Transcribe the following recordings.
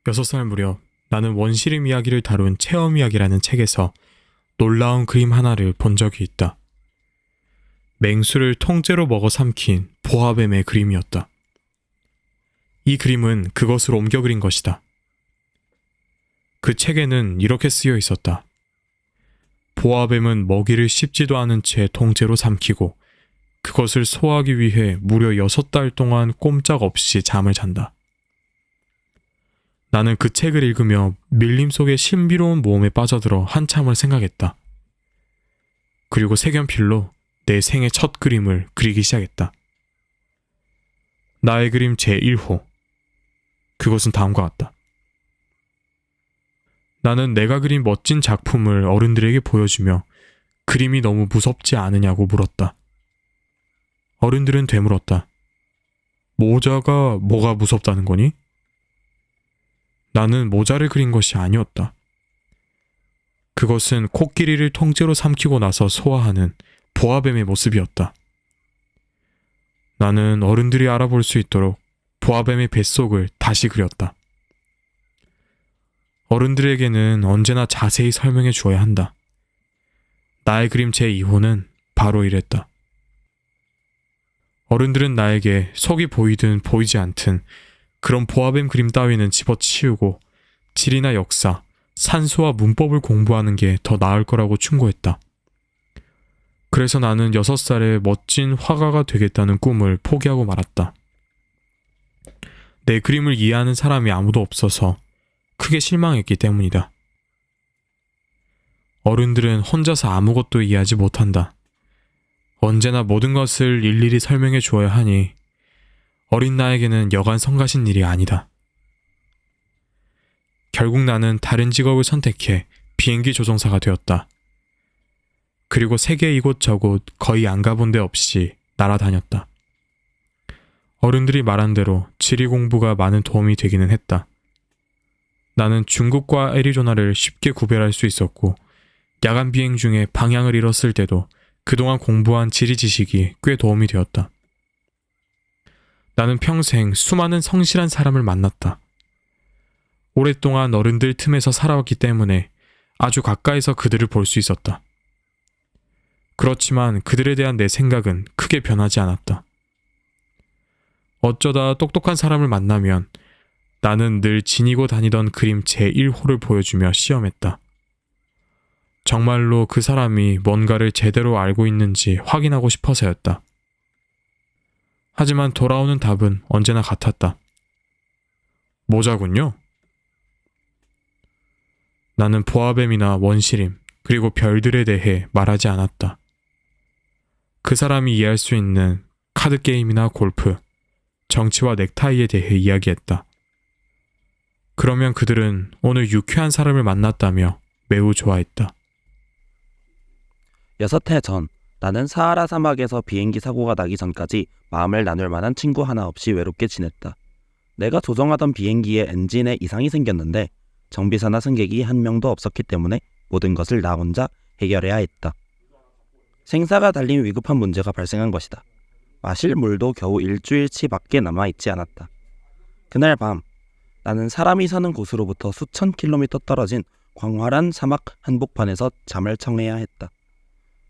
6살 무렵 나는 원시림 이야기를 다룬 체험 이야기라는 책에서 놀라운 그림 하나를 본 적이 있다. 맹수를 통째로 먹어 삼킨 보아뱀의 그림이었다. 이 그림은 그것을 옮겨 그린 것이다. 그 책에는 이렇게 쓰여 있었다. 보아뱀은 먹이를 씹지도 않은 채 통째로 삼키고 그것을 소화하기 위해 무려 6달 동안 꼼짝없이 잠을 잔다. 나는 그 책을 읽으며 밀림 속의 신비로운 모험에 빠져들어 한참을 생각했다. 그리고 색연필로 내 생애 첫 그림을 그리기 시작했다. 나의 그림 제1호. 그것은 다음과 같다. 나는 내가 그린 멋진 작품을 어른들에게 보여주며 그림이 너무 무섭지 않으냐고 물었다. 어른들은 되물었다. 모자가 뭐가 무섭다는 거니? 나는 모자를 그린 것이 아니었다. 그것은 코끼리를 통째로 삼키고 나서 소화하는 보아뱀의 모습이었다. 나는 어른들이 알아볼 수 있도록 보아뱀의 뱃속을 다시 그렸다. 어른들에게는 언제나 자세히 설명해 주어야 한다. 나의 그림 제2호는 바로 이랬다. 어른들은 나에게 속이 보이든 보이지 않든 그런 보아뱀 그림 따위는 집어치우고 지리나 역사, 산수와 문법을 공부하는 게 더 나을 거라고 충고했다. 그래서 나는 6살에 멋진 화가가 되겠다는 꿈을 포기하고 말았다. 내 그림을 이해하는 사람이 아무도 없어서 크게 실망했기 때문이다. 어른들은 혼자서 아무것도 이해하지 못한다. 언제나 모든 것을 일일이 설명해 주어야 하니 어린 나에게는 여간 성가신 일이 아니다. 결국 나는 다른 직업을 선택해 비행기 조종사가 되었다. 그리고 세계 이곳저곳 거의 안 가본 데 없이 날아다녔다. 어른들이 말한 대로 지리 공부가 많은 도움이 되기는 했다. 나는 중국과 애리조나를 쉽게 구별할 수 있었고 야간 비행 중에 방향을 잃었을 때도 그동안 공부한 지리 지식이 꽤 도움이 되었다. 나는 평생 수많은 성실한 사람을 만났다. 오랫동안 어른들 틈에서 살아왔기 때문에 아주 가까이서 그들을 볼 수 있었다. 그렇지만 그들에 대한 내 생각은 크게 변하지 않았다. 어쩌다 똑똑한 사람을 만나면 나는 늘 지니고 다니던 그림 제1호를 보여주며 시험했다. 정말로 그 사람이 뭔가를 제대로 알고 있는지 확인하고 싶어서였다. 하지만 돌아오는 답은 언제나 같았다. 모자군요. 나는 보아뱀이나 원시림, 그리고 별들에 대해 말하지 않았다. 그 사람이 이해할 수 있는 카드게임이나 골프, 정치와 넥타이에 대해 이야기했다. 그러면 그들은 오늘 유쾌한 사람을 만났다며 매우 좋아했다. 6해 전, 나는 사하라 사막에서 비행기 사고가 나기 전까지 마음을 나눌 만한 친구 하나 없이 외롭게 지냈다. 내가 조종하던 비행기의 엔진에 이상이 생겼는데 정비사나 승객이 한 명도 없었기 때문에 모든 것을 나 혼자 해결해야 했다. 생사가 달린 위급한 문제가 발생한 것이다. 마실 물도 겨우 일주일치밖에 남아있지 않았다. 그날 밤, 나는 사람이 사는 곳으로부터 수천 킬로미터 떨어진 광활한 사막 한복판에서 잠을 청해야 했다.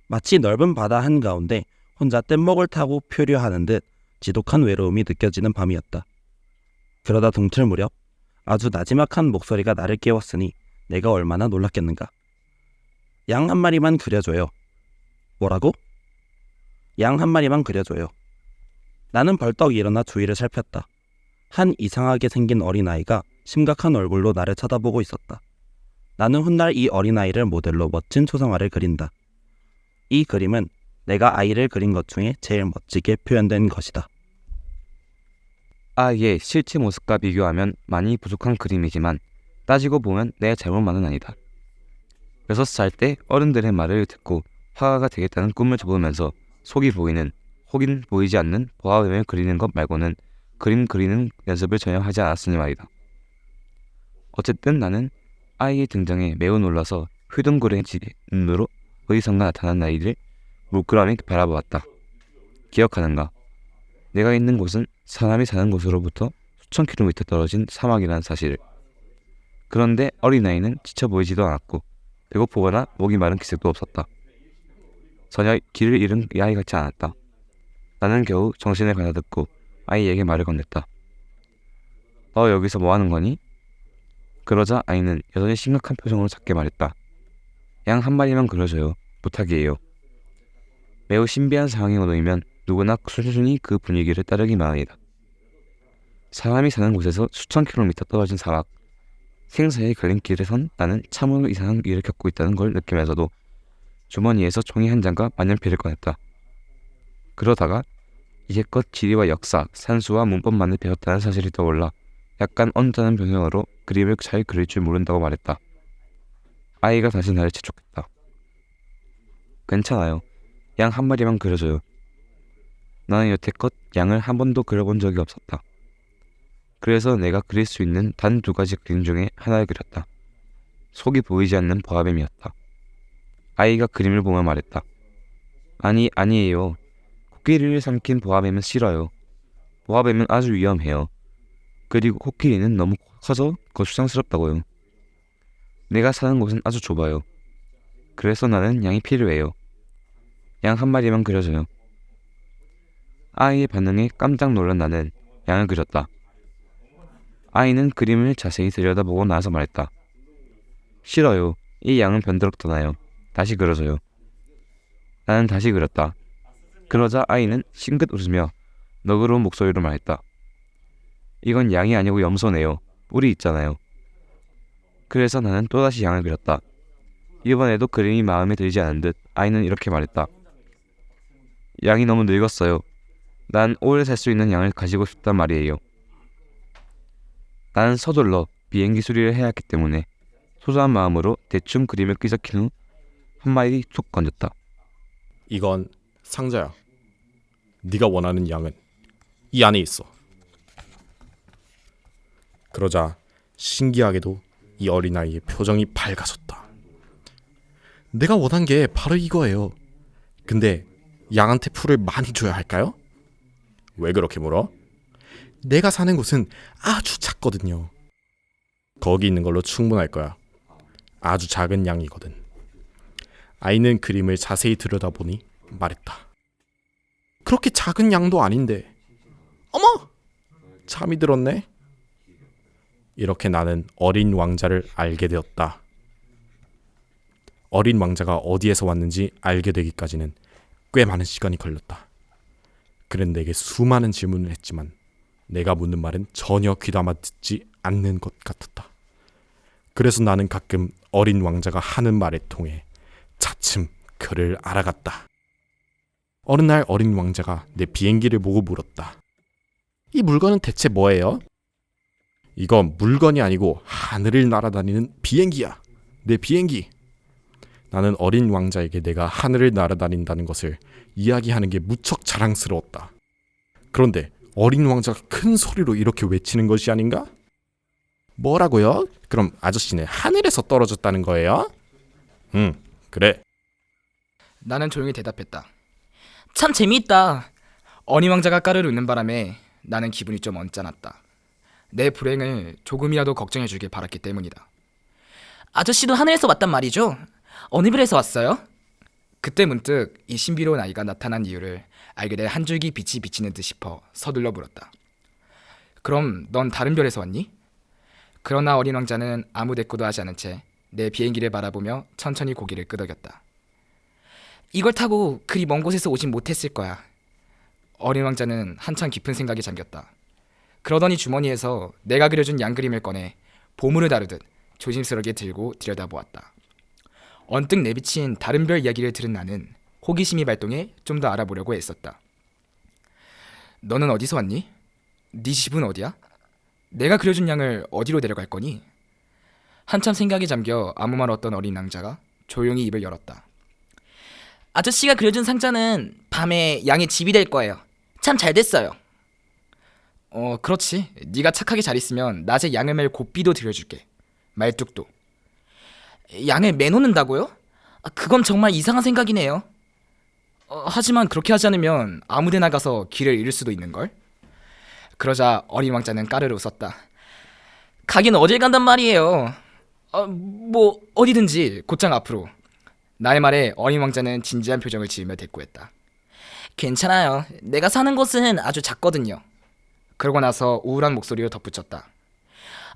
마치 넓은 바다 한가운데 혼자 뗏목을 타고 표류하는 듯 지독한 외로움이 느껴지는 밤이었다. 그러다 동틀 무렵 아주 나지막한 목소리가 나를 깨웠으니 내가 얼마나 놀랐겠는가. 양 한 마리만 그려줘요. 뭐라고? 양 한 마리만 그려줘요. 나는 벌떡 일어나 주위를 살폈다. 한 이상하게 생긴 어린아이가 심각한 얼굴로 나를 쳐다보고 있었다. 나는 훗날 이 어린아이를 모델로 멋진 초상화를 그린다. 이 그림은 내가 아이를 그린 것 중에 제일 멋지게 표현된 것이다. 아이의 실제 모습과 비교하면 많이 부족한 그림이지만 따지고 보면 내 잘못만은 아니다. 6살 때 어른들의 말을 듣고 화가가 되겠다는 꿈을 접으면서 속이 보이는 혹은 보이지 않는 보아뱀을 그리는 것 말고는 그림 그리는 연습을 전혀 하지 않았으니 말이다. 어쨌든 나는 아이의 등장에 매우 놀라서 휘둥그레진 눈으로 어디선가 나타난 아이를 물끄러미 바라보았다. 기억하는가? 내가 있는 곳은 사람이 사는 곳으로부터 수천 킬로미터 떨어진 사막이라는 사실을. 그런데 어린아이는 지쳐 보이지도 않았고 배고프거나 목이 마른 기색도 없었다. 전혀 길을 잃은 이 아이 같지 않았다. 나는 겨우 정신을 가다듬고 아이에게 말을 건넸다. 너 여기서 뭐 하는 거니? 그러자 아이는 여전히 심각한 표정으로 작게 말했다. 양 한 마리만 그려줘요. 부탁이에요. 매우 신비한 상황에 놓이면 누구나 순순히 그 분위기를 따르기 마련이다. 사람이 사는 곳에서 수천 킬로미터 떨어진 사막, 생사의 걸림길에 선 나는 참으로 이상한 일을 겪고 있다는 걸 느끼면서도 주머니에서 종이 한 장과 만년필을 꺼냈다. 그러다가 이제껏 지리와 역사, 산수와 문법만을 배웠다는 사실이 떠올라 약간 언짢은 표정으로 그림을 잘 그릴 줄 모른다고 말했다. 아이가 다시 나를 재촉했다. 괜찮아요. 양 한 마리만 그려줘요. 나는 여태껏 양을 한 번도 그려본 적이 없었다. 그래서 내가 그릴 수 있는 단 2가지 그림 중에 하나를 그렸다. 속이 보이지 않는 보아뱀이었다. 아이가 그림을 보며 말했다. 아니에요. 코끼리를 삼킨 보아뱀은 싫어요. 보아뱀은 아주 위험해요. 그리고 코끼리는 너무 커서 거추장스럽다고요. 내가 사는 곳은 아주 좁아요. 그래서 나는 양이 필요해요. 양 한 마리만 그려줘요. 아이의 반응에 깜짝 놀란 나는 양을 그렸다. 아이는 그림을 자세히 들여다보고 나서 말했다. 싫어요. 이 양은 변덕하나요. 다시 그려줘요. 나는 다시 그렸다. 그러자 아이는 싱긋 웃으며 너그러운 목소리로 말했다. 이건 양이 아니고 염소네요. 뿔이 있잖아요. 그래서 나는 또다시 양을 그렸다. 이번에도 그림이 마음에 들지 않은 듯 아이는 이렇게 말했다. 양이 너무 늙었어요. 난 오래 살 수 있는 양을 가지고 싶단 말이에요. 나는 서둘러 비행기 수리를 해야 했기 때문에 소소한 마음으로 대충 그림을 끄적인 후 한 마디 툭 건졌다. 이건 상자야. 네가 원하는 양은 이 안에 있어. 그러자 신기하게도 이 어린아이의 표정이 밝아졌다. 내가 원한 게 바로 이거예요. 근데 양한테 풀을 많이 줘야 할까요? 왜 그렇게 물어? 내가 사는 곳은 아주 작거든요. 거기 있는 걸로 충분할 거야. 아주 작은 양이거든. 아이는 그림을 자세히 들여다보니 말했다. 그렇게 작은 양도 아닌데. 어머! 잠이 들었네. 이렇게 나는 어린 왕자를 알게 되었다. 어린 왕자가 어디에서 왔는지 알게 되기까지는 꽤 많은 시간이 걸렸다. 그는 내게 수많은 질문을 했지만 내가 묻는 말은 전혀 귀담아 듣지 않는 것 같았다. 그래서 나는 가끔 어린 왕자가 하는 말에 통해 차츰 그를 알아갔다. 어느 날 어린 왕자가 내 비행기를 보고 물었다. 이 물건은 대체 뭐예요? 이건 물건이 아니고 하늘을 날아다니는 비행기야. 내 비행기. 나는 어린 왕자에게 내가 하늘을 날아다닌다는 것을 이야기하는 게 무척 자랑스러웠다. 그런데 어린 왕자가 큰 소리로 이렇게 외치는 것이 아닌가? 뭐라고요? 그럼 아저씨는 하늘에서 떨어졌다는 거예요? 그래. 나는 조용히 대답했다. 참 재미있다. 어린 왕자가 까르르 웃는 바람에 나는 기분이 좀 언짢았다. 내 불행을 조금이라도 걱정해주길 바랐기 때문이다. 아저씨도 하늘에서 왔단 말이죠? 어느 별에서 왔어요? 그때 문득 이 신비로운 아이가 나타난 이유를 알게 돼 한 줄기 빛이 비치는 듯 싶어 서둘러 물었다. 그럼 넌 다른 별에서 왔니? 그러나 어린 왕자는 아무 대꾸도 하지 않은 채 내 비행기를 바라보며 천천히 고개를 끄덕였다. 이걸 타고 그리 먼 곳에서 오진 못했을 거야. 어린 왕자는 한참 깊은 생각에 잠겼다. 그러더니 주머니에서 내가 그려준 양 그림을 꺼내 보물을 다루듯 조심스럽게 들고 들여다보았다. 언뜻 내비친 다른 별 이야기를 들은 나는 호기심이 발동해 좀 더 알아보려고 애썼다. 너는 어디서 왔니? 네 집은 어디야? 내가 그려준 양을 어디로 데려갈 거니? 한참 생각에 잠겨 아무 말 없던 어린 왕자가 조용히 입을 열었다. 아저씨가 그려준 상자는 밤에 양의 집이 될 거예요. 참 잘 됐어요. 그렇지. 네가 착하게 잘 있으면 낮에 양을 맬 고삐도 들여줄게. 말뚝도. 양을 매놓는다고요? 그건 정말 이상한 생각이네요. 하지만 그렇게 하지 않으면 아무데나 가서 길을 잃을 수도 있는걸? 그러자 어린 왕자는 까르르 웃었다. 가긴 어딜 간단 말이에요. 뭐 어디든지 곧장 앞으로. 나의 말에 어린 왕자는 진지한 표정을 지으며 대꾸했다. 괜찮아요. 내가 사는 곳은 아주 작거든요. 그러고 나서 우울한 목소리로 덧붙였다.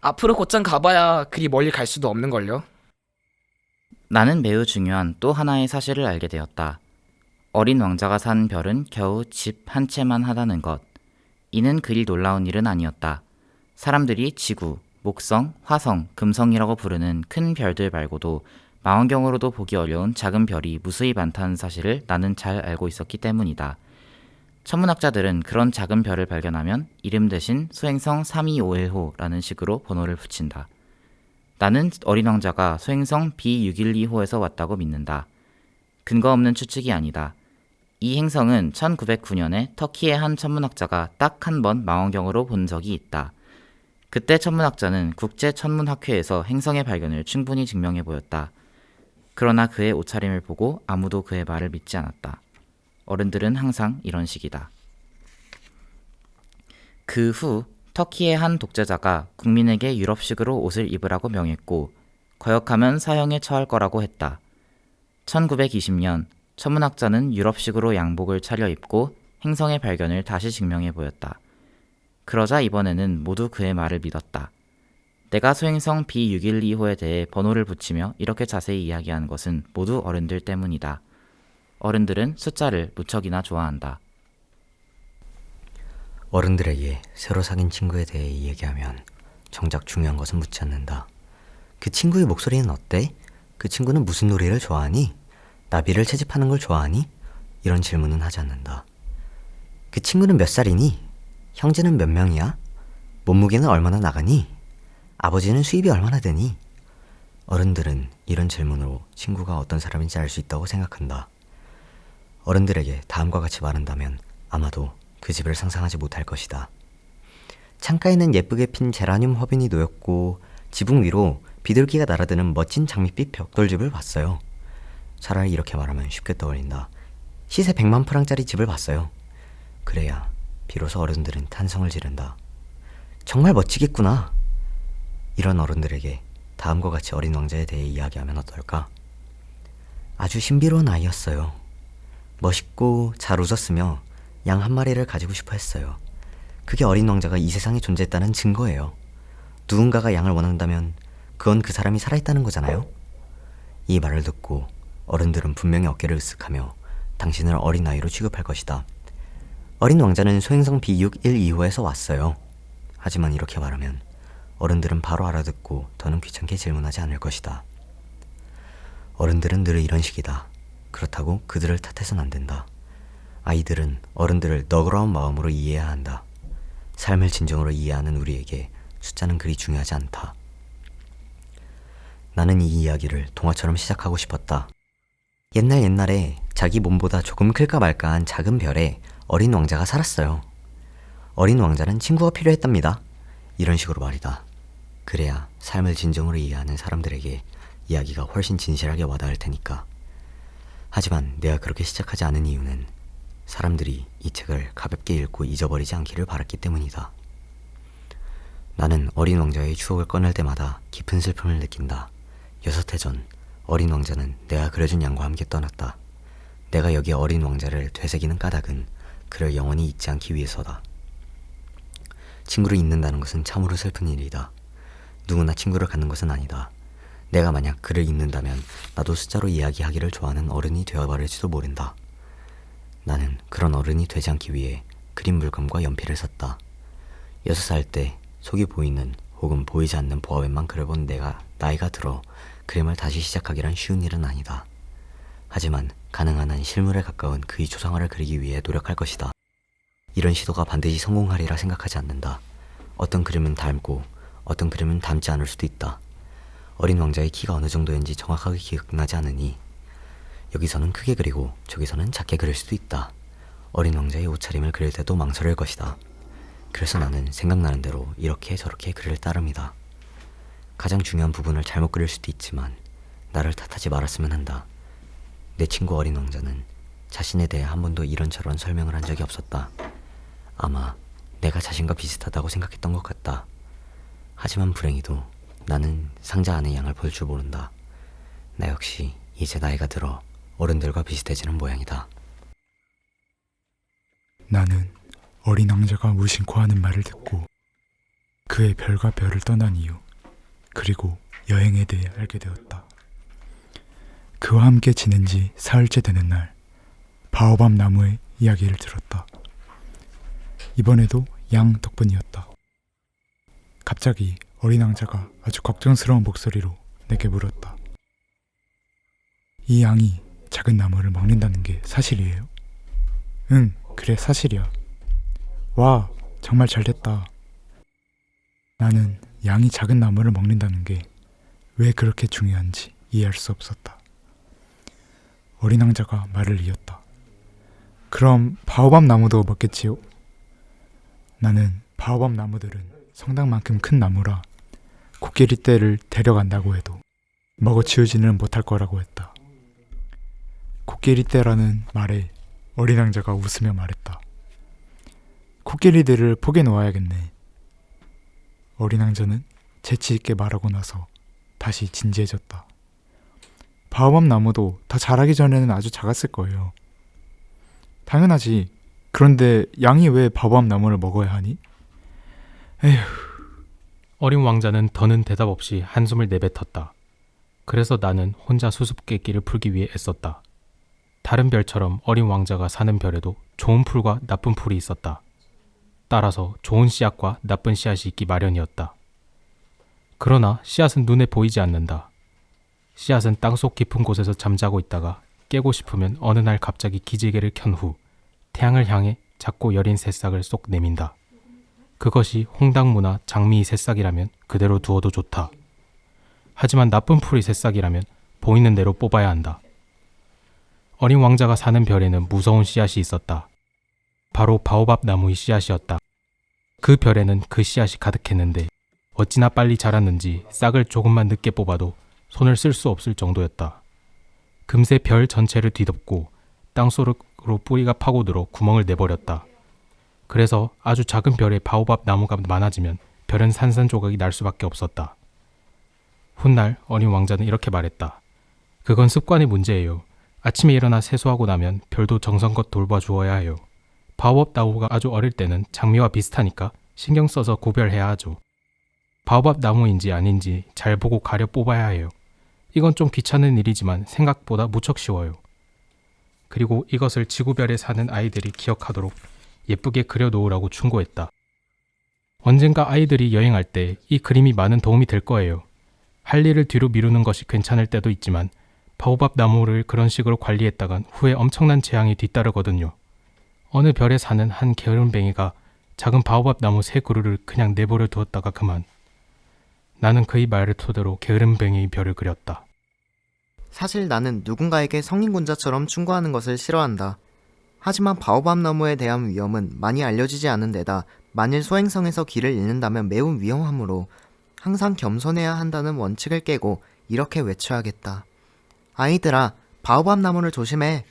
앞으로 곧장 가봐야 그리 멀리 갈 수도 없는걸요. 나는 매우 중요한 또 하나의 사실을 알게 되었다. 어린 왕자가 산 별은 겨우 집 한 채만 하다는 것. 이는 그리 놀라운 일은 아니었다. 사람들이 지구, 목성, 화성, 금성이라고 부르는 큰 별들 말고도 망원경으로도 보기 어려운 작은 별이 무수히 많다는 사실을 나는 잘 알고 있었기 때문이다. 천문학자들은 그런 작은 별을 발견하면 이름 대신 소행성 32515라는 식으로 번호를 붙인다. 나는 어린 왕자가 소행성 B612호에서 왔다고 믿는다. 근거 없는 추측이 아니다. 이 행성은 1909년에 터키의 한 천문학자가 딱 한 번 망원경으로 본 적이 있다. 그때 천문학자는 국제천문학회에서 행성의 발견을 충분히 증명해 보였다. 그러나 그의 옷차림을 보고 아무도 그의 말을 믿지 않았다. 어른들은 항상 이런 식이다. 그 후 터키의 한 독재자가 국민에게 유럽식으로 옷을 입으라고 명했고 거역하면 사형에 처할 거라고 했다. 1920년 천문학자는 유럽식으로 양복을 차려입고 행성의 발견을 다시 증명해 보였다. 그러자 이번에는 모두 그의 말을 믿었다. 내가 소행성 B612호에 대해 번호를 붙이며 이렇게 자세히 이야기하는 것은 모두 어른들 때문이다. 어른들은 숫자를 무척이나 좋아한다. 어른들에게 새로 사귄 친구에 대해 이야기하면 정작 중요한 것은 묻지 않는다. 그 친구의 목소리는 어때? 그 친구는 무슨 놀이를 좋아하니? 나비를 채집하는 걸 좋아하니? 이런 질문은 하지 않는다. 그 친구는 몇 살이니? 형제는 몇 명이야? 몸무게는 얼마나 나가니? 아버지는 수입이 얼마나 되니? 어른들은 이런 질문으로 친구가 어떤 사람인지 알 수 있다고 생각한다. 어른들에게 다음과 같이 말한다면 아마도 그 집을 상상하지 못할 것이다. 창가에는 예쁘게 핀 제라늄 화분이 놓였고 지붕 위로 비둘기가 날아드는 멋진 장밋빛 벽돌집을 봤어요. 차라리 이렇게 말하면 쉽게 떠올린다. 시세 100만 프랑짜리 집을 봤어요. 그래야 비로소 어른들은 탄성을 지른다. 정말 멋지겠구나. 이런 어른들에게 다음과 같이 어린 왕자에 대해 이야기하면 어떨까? 아주 신비로운 아이였어요. 멋있고 잘 웃었으며 양 한 마리를 가지고 싶어 했어요. 그게 어린 왕자가 이 세상에 존재했다는 증거예요. 누군가가 양을 원한다면 그건 그 사람이 살아있다는 거잖아요. 이 말을 듣고 어른들은 분명히 어깨를 으쓱하며 당신을 어린아이로 취급할 것이다. 어린 왕자는 소행성 B612호에서 왔어요. 하지만 이렇게 말하면 어른들은 바로 알아듣고 더는 귀찮게 질문하지 않을 것이다. 어른들은 늘 이런 식이다. 그렇다고 그들을 탓해서는 안 된다. 아이들은 어른들을 너그러운 마음으로 이해해야 한다. 삶을 진정으로 이해하는 우리에게 숫자는 그리 중요하지 않다. 나는 이 이야기를 동화처럼 시작하고 싶었다. 옛날에 자기 몸보다 조금 클까 말까한 작은 별에 어린 왕자가 살았어요. 어린 왕자는 친구가 필요했답니다. 이런 식으로 말이다. 그래야 삶을 진정으로 이해하는 사람들에게 이야기가 훨씬 진실하게 와닿을 테니까. 하지만 내가 그렇게 시작하지 않은 이유는 사람들이 이 책을 가볍게 읽고 잊어버리지 않기를 바랐기 때문이다. 나는 어린 왕자의 추억을 꺼낼 때마다 깊은 슬픔을 느낀다. 6해 전 어린 왕자는 내가 그려준 양과 함께 떠났다. 내가 여기 어린 왕자를 되새기는 까닭은 그를 영원히 잊지 않기 위해서다. 친구를 잊는다는 것은 참으로 슬픈 일이다. 누구나 친구를 갖는 것은 아니다. 내가 만약 그를 잊는다면 나도 숫자로 이야기하기를 좋아하는 어른이 되어버릴지도 모른다. 나는 그런 어른이 되지 않기 위해 그림 물감과 연필을 샀다. 6살 때 속이 보이는 혹은 보이지 않는 보아뱀만 그려본 내가 나이가 들어 그림을 다시 시작하기란 쉬운 일은 아니다. 하지만 가능한 한 실물에 가까운 그의 초상화를 그리기 위해 노력할 것이다. 이런 시도가 반드시 성공하리라 생각하지 않는다. 어떤 그림은 닮고 어떤 그림은 닮지 않을 수도 있다. 어린 왕자의 키가 어느 정도인지 정확하게 기억나지 않으니 여기서는 크게 그리고 저기서는 작게 그릴 수도 있다. 어린 왕자의 옷차림을 그릴 때도 망설일 것이다. 그래서 나는 생각나는 대로 이렇게 저렇게 그릴 따름이다. 가장 중요한 부분을 잘못 그릴 수도 있지만 나를 탓하지 말았으면 한다. 내 친구 어린 왕자는 자신에 대해 한 번도 이런저런 설명을 한 적이 없었다. 아마 내가 자신과 비슷하다고 생각했던 것 같다. 하지만 불행히도 나는 상자 안의 양을 볼 줄 모른다. 나 역시 이제 나이가 들어 어른들과 비슷해지는 모양이다. 나는 어린 왕자가 무심코 하는 말을 듣고 그의 별과 별을 떠난 이유, 그리고 여행에 대해 알게 되었다. 그와 함께 지낸 지 사흘째 되는 날, 바오밥 나무의 이야기를 들었다. 이번에도 양 덕분이었다. 갑자기 어린 왕자가 아주 걱정스러운 목소리로 내게 물었다. 이 양이 작은 나무를 먹는다는 게 사실이에요? 응, 그래, 사실이야. 와, 정말 잘됐다. 나는 양이 작은 나무를 먹는다는 게 왜 그렇게 중요한지 이해할 수 없었다. 어린 왕자가 말을 이었다. 그럼 바오밥 나무도 먹겠지요? 나는 바오밥 나무들은 성당만큼 큰 나무라 코끼리 떼를 데려간다고 해도 먹어치우지는 못할 거라고 했다. 코끼리 떼라는 말에 어린 왕자가 웃으며 말했다. 코끼리들을 포개 놓아야겠네. 어린 왕자는 재치 있게 말하고 나서 다시 진지해졌다. 바오밥 나무도 다 자라기 전에는 아주 작았을 거예요. 당연하지. 그런데 양이 왜 바오밥 나무를 먹어야 하니? 에휴. 어린 왕자는 더는 대답 없이 한숨을 내뱉었다. 그래서 나는 혼자 수수께끼를 풀기 위해 애썼다. 다른 별처럼 어린 왕자가 사는 별에도 좋은 풀과 나쁜 풀이 있었다. 따라서 좋은 씨앗과 나쁜 씨앗이 있기 마련이었다. 그러나 씨앗은 눈에 보이지 않는다. 씨앗은 땅속 깊은 곳에서 잠자고 있다가 깨고 싶으면 어느 날 갑자기 기지개를 켠 후 태양을 향해 작고 여린 새싹을 쏙 내민다. 그것이 홍당무나 장미의 새싹이라면 그대로 두어도 좋다. 하지만 나쁜 풀의 새싹이라면 보이는 대로 뽑아야 한다. 어린 왕자가 사는 별에는 무서운 씨앗이 있었다. 바로 바오밥 나무의 씨앗이었다. 그 별에는 그 씨앗이 가득했는데 어찌나 빨리 자랐는지 싹을 조금만 늦게 뽑아도 손을 쓸 수 없을 정도였다. 금세 별 전체를 뒤덮고 땅속으로 뿌리가 파고들어 구멍을 내버렸다. 그래서 아주 작은 별에 바오밥 나무가 많아지면 별은 산산조각이 날 수밖에 없었다. 훗날 어린 왕자는 이렇게 말했다. 그건 습관의 문제예요. 아침에 일어나 세수하고 나면 별도 정성껏 돌봐주어야 해요. 바오밥 나무가 아주 어릴 때는 장미와 비슷하니까 신경 써서 구별해야 하죠. 바오밥 나무인지 아닌지 잘 보고 가려 뽑아야 해요. 이건 좀 귀찮은 일이지만 생각보다 무척 쉬워요. 그리고 이것을 지구별에 사는 아이들이 기억하도록 예쁘게 그려놓으라고 충고했다. 언젠가 아이들이 여행할 때 이 그림이 많은 도움이 될 거예요. 할 일을 뒤로 미루는 것이 괜찮을 때도 있지만 바오밥 나무를 그런 식으로 관리했다간 후에 엄청난 재앙이 뒤따르거든요. 어느 별에 사는 한 게으름뱅이가 작은 바오밥 나무 3그루를 그냥 내버려 두었다가 그만. 나는 그의 말을 토대로 게으름뱅이의 별을 그렸다. 사실 나는 누군가에게 성인군자처럼 충고하는 것을 싫어한다. 하지만 바오밥 나무에 대한 위험은 많이 알려지지 않은 데다 만일 소행성에서 길을 잃는다면 매우 위험하므로 항상 겸손해야 한다는 원칙을 깨고 이렇게 외쳐야겠다. 아이들아, 바오밥 나무를 조심해.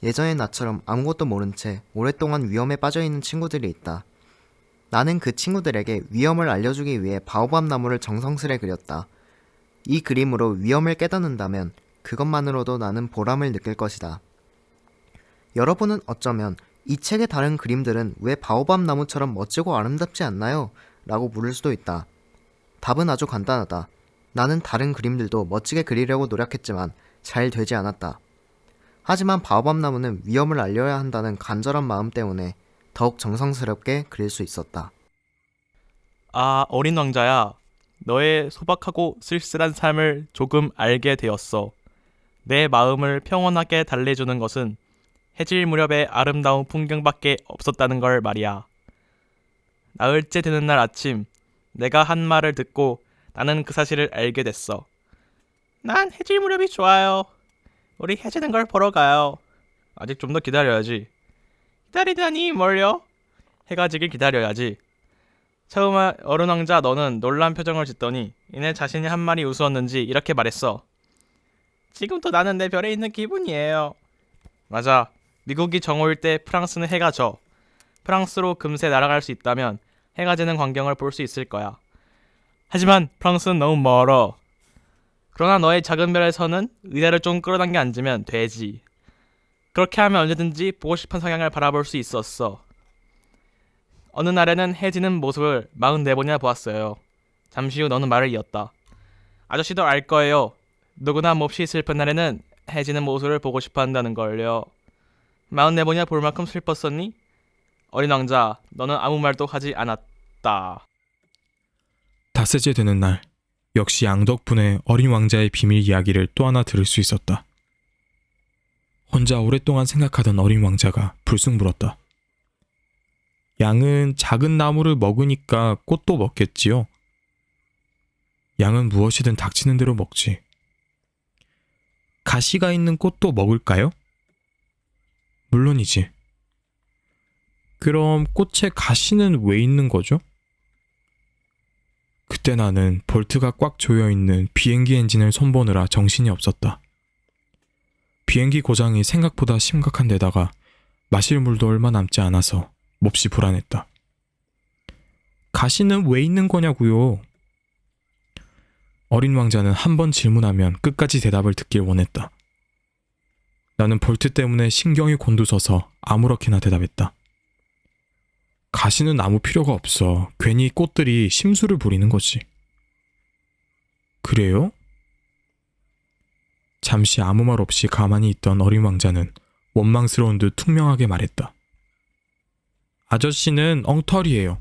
예전의 나처럼 아무것도 모른 채 오랫동안 위험에 빠져있는 친구들이 있다. 나는 그 친구들에게 위험을 알려주기 위해 바오밥 나무를 정성스레 그렸다. 이 그림으로 위험을 깨닫는다면 그것만으로도 나는 보람을 느낄 것이다. 여러분은 어쩌면 이 책의 다른 그림들은 왜 바오밥 나무처럼 멋지고 아름답지 않나요? 라고 물을 수도 있다. 답은 아주 간단하다. 나는 다른 그림들도 멋지게 그리려고 노력했지만 잘 되지 않았다. 하지만 바오밥 나무는 위험을 알려야 한다는 간절한 마음 때문에 더욱 정성스럽게 그릴 수 있었다. 아, 어린 왕자야. 너의 소박하고 쓸쓸한 삶을 조금 알게 되었어. 내 마음을 평온하게 달래주는 것은 해질 무렵의 아름다운 풍경밖에 없었다는 걸 말이야. 나흘째 되는 날 아침, 내가 한 말을 듣고 나는 그 사실을 알게 됐어. 난 해질 무렵이 좋아요. 우리 해지는 걸 보러 가요. 아직 좀 더 기다려야지. 기다리다니 뭘요? 해가 지길 기다려야지. 처음에 어른 왕자 너는 놀란 표정을 짓더니 이내 자신이 한 말이 우스웠는지 이렇게 말했어. 지금도 나는 내 별에 있는 기분이에요. 맞아. 미국이 정오일 때 프랑스는 해가 져. 프랑스로 금세 날아갈 수 있다면 해가 지는 광경을 볼 수 있을 거야. 하지만 프랑스는 너무 멀어. 그러나 너의 작은 별에서는 의자를 좀 끌어당겨 앉으면 되지. 그렇게 하면 언제든지 보고 싶은 성향을 바라볼 수 있었어. 어느 날에는 해 지는 모습을 44번이나 보았어요. 잠시 후 너는 말을 이었다. 아저씨도 알 거예요. 누구나 몹시 슬픈 날에는 해 지는 모습을 보고 싶어 한다는 걸요. 44번이나 볼 만큼 슬펐었니? 어린 왕자, 너는 아무 말도 하지 않았다. 닷새째 되는 날, 역시 양 덕분에 어린 왕자의 비밀 이야기를 또 하나 들을 수 있었다. 혼자 오랫동안 생각하던 어린 왕자가 불쑥 물었다. 양은 작은 나무를 먹으니까 꽃도 먹겠지요? 양은 무엇이든 닥치는 대로 먹지. 가시가 있는 꽃도 먹을까요? 물론이지. 그럼 꽃에 가시는 왜 있는 거죠? 그때 나는 볼트가 꽉 조여있는 비행기 엔진을 손보느라 정신이 없었다. 비행기 고장이 생각보다 심각한 데다가 마실 물도 얼마 남지 않아서 몹시 불안했다. 가시는 왜 있는 거냐고요? 어린 왕자는 한 번 질문하면 끝까지 대답을 듣길 원했다. 나는 볼트 때문에 신경이 곤두서서 아무렇게나 대답했다. 가시는 아무 필요가 없어. 괜히 꽃들이 심술을 부리는 거지. 그래요? 잠시 아무 말 없이 가만히 있던 어린 왕자는 원망스러운 듯 퉁명하게 말했다. 아저씨는 엉터리예요.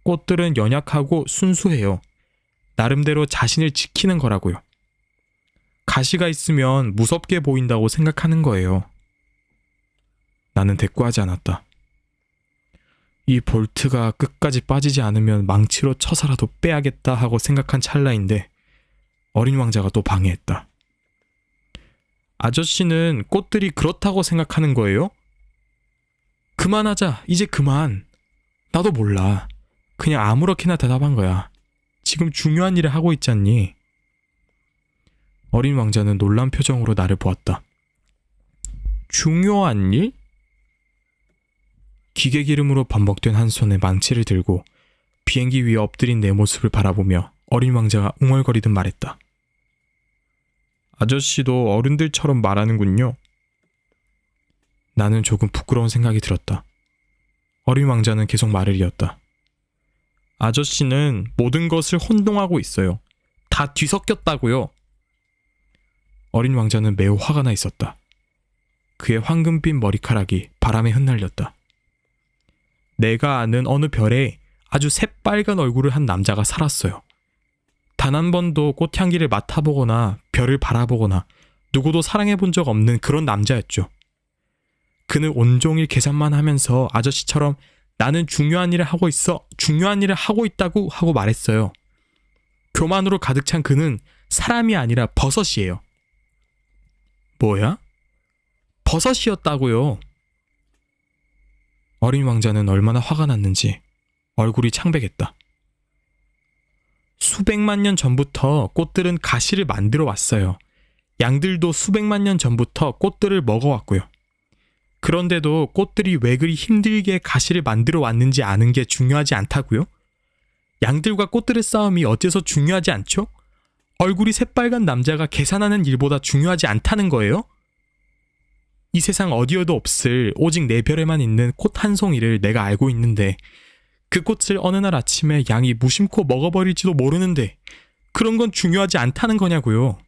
꽃들은 연약하고 순수해요. 나름대로 자신을 지키는 거라고요. 가시가 있으면 무섭게 보인다고 생각하는 거예요. 나는 대꾸하지 않았다. 이 볼트가 끝까지 빠지지 않으면 망치로 쳐서라도 빼야겠다 하고 생각한 찰나인데 어린 왕자가 또 방해했다. 아저씨는 꽃들이 그렇다고 생각하는 거예요? 그만하자. 이제 그만. 나도 몰라. 그냥 아무렇게나 대답한 거야. 지금 중요한 일을 하고 있잖니. 어린 왕자는 놀란 표정으로 나를 보았다. 중요한 일? 기계 기름으로 범벅된 한 손에 망치를 들고 비행기 위에 엎드린 내 모습을 바라보며 어린 왕자가 웅얼거리듯 말했다. 아저씨도 어른들처럼 말하는군요. 나는 조금 부끄러운 생각이 들었다. 어린 왕자는 계속 말을 이었다. 아저씨는 모든 것을 혼동하고 있어요. 다 뒤섞였다고요. 어린 왕자는 매우 화가 나 있었다. 그의 황금빛 머리카락이 바람에 흩날렸다. 내가 아는 어느 별에 아주 새빨간 얼굴을 한 남자가 살았어요. 단 한 번도 꽃향기를 맡아보거나 별을 바라보거나 누구도 사랑해본 적 없는 그런 남자였죠. 그는 온종일 계산만 하면서 아저씨처럼 나는 중요한 일을 하고 있어, 중요한 일을 하고 있다고 하고 말했어요. 교만으로 가득 찬 그는 사람이 아니라 버섯이에요. 뭐야? 버섯이었다고요. 어린 왕자는 얼마나 화가 났는지 얼굴이 창백했다. 수백만 년 전부터 꽃들은 가시를 만들어 왔어요. 양들도 수백만 년 전부터 꽃들을 먹어왔고요. 그런데도 꽃들이 왜 그리 힘들게 가시를 만들어 왔는지 아는 게 중요하지 않다고요? 양들과 꽃들의 싸움이 어째서 중요하지 않죠? 얼굴이 새빨간 남자가 계산하는 일보다 중요하지 않다는 거예요? 이 세상 어디에도 없을 오직 내 별에만 있는 꽃 한 송이를 내가 알고 있는데 그 꽃을 어느 날 아침에 양이 무심코 먹어버릴지도 모르는데 그런 건 중요하지 않다는 거냐고요.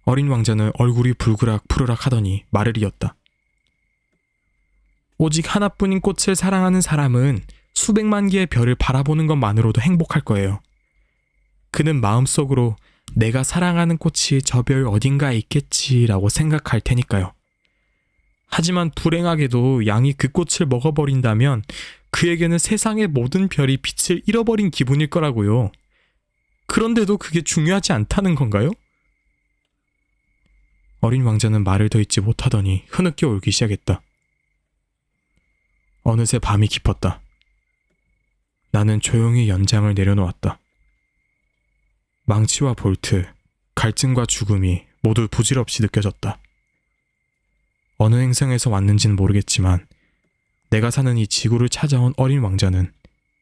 어린 왕자는 얼굴이 불그락 푸르락 하더니 말을 이었다. 오직 하나뿐인 꽃을 사랑하는 사람은 수백만 개의 별을 바라보는 것만으로도 행복할 거예요. 그는 마음속으로 내가 사랑하는 꽃이 저 별 어딘가에 있겠지라고 생각할 테니까요. 하지만 불행하게도 양이 그 꽃을 먹어버린다면 그에게는 세상의 모든 별이 빛을 잃어버린 기분일 거라고요. 그런데도 그게 중요하지 않다는 건가요? 어린 왕자는 말을 더 잇지 못하더니 흐느껴 울기 시작했다. 어느새 밤이 깊었다. 나는 조용히 연장을 내려놓았다. 망치와 볼트, 갈증과 죽음이 모두 부질없이 느껴졌다. 어느 행성에서 왔는지는 모르겠지만 내가 사는 이 지구를 찾아온 어린 왕자는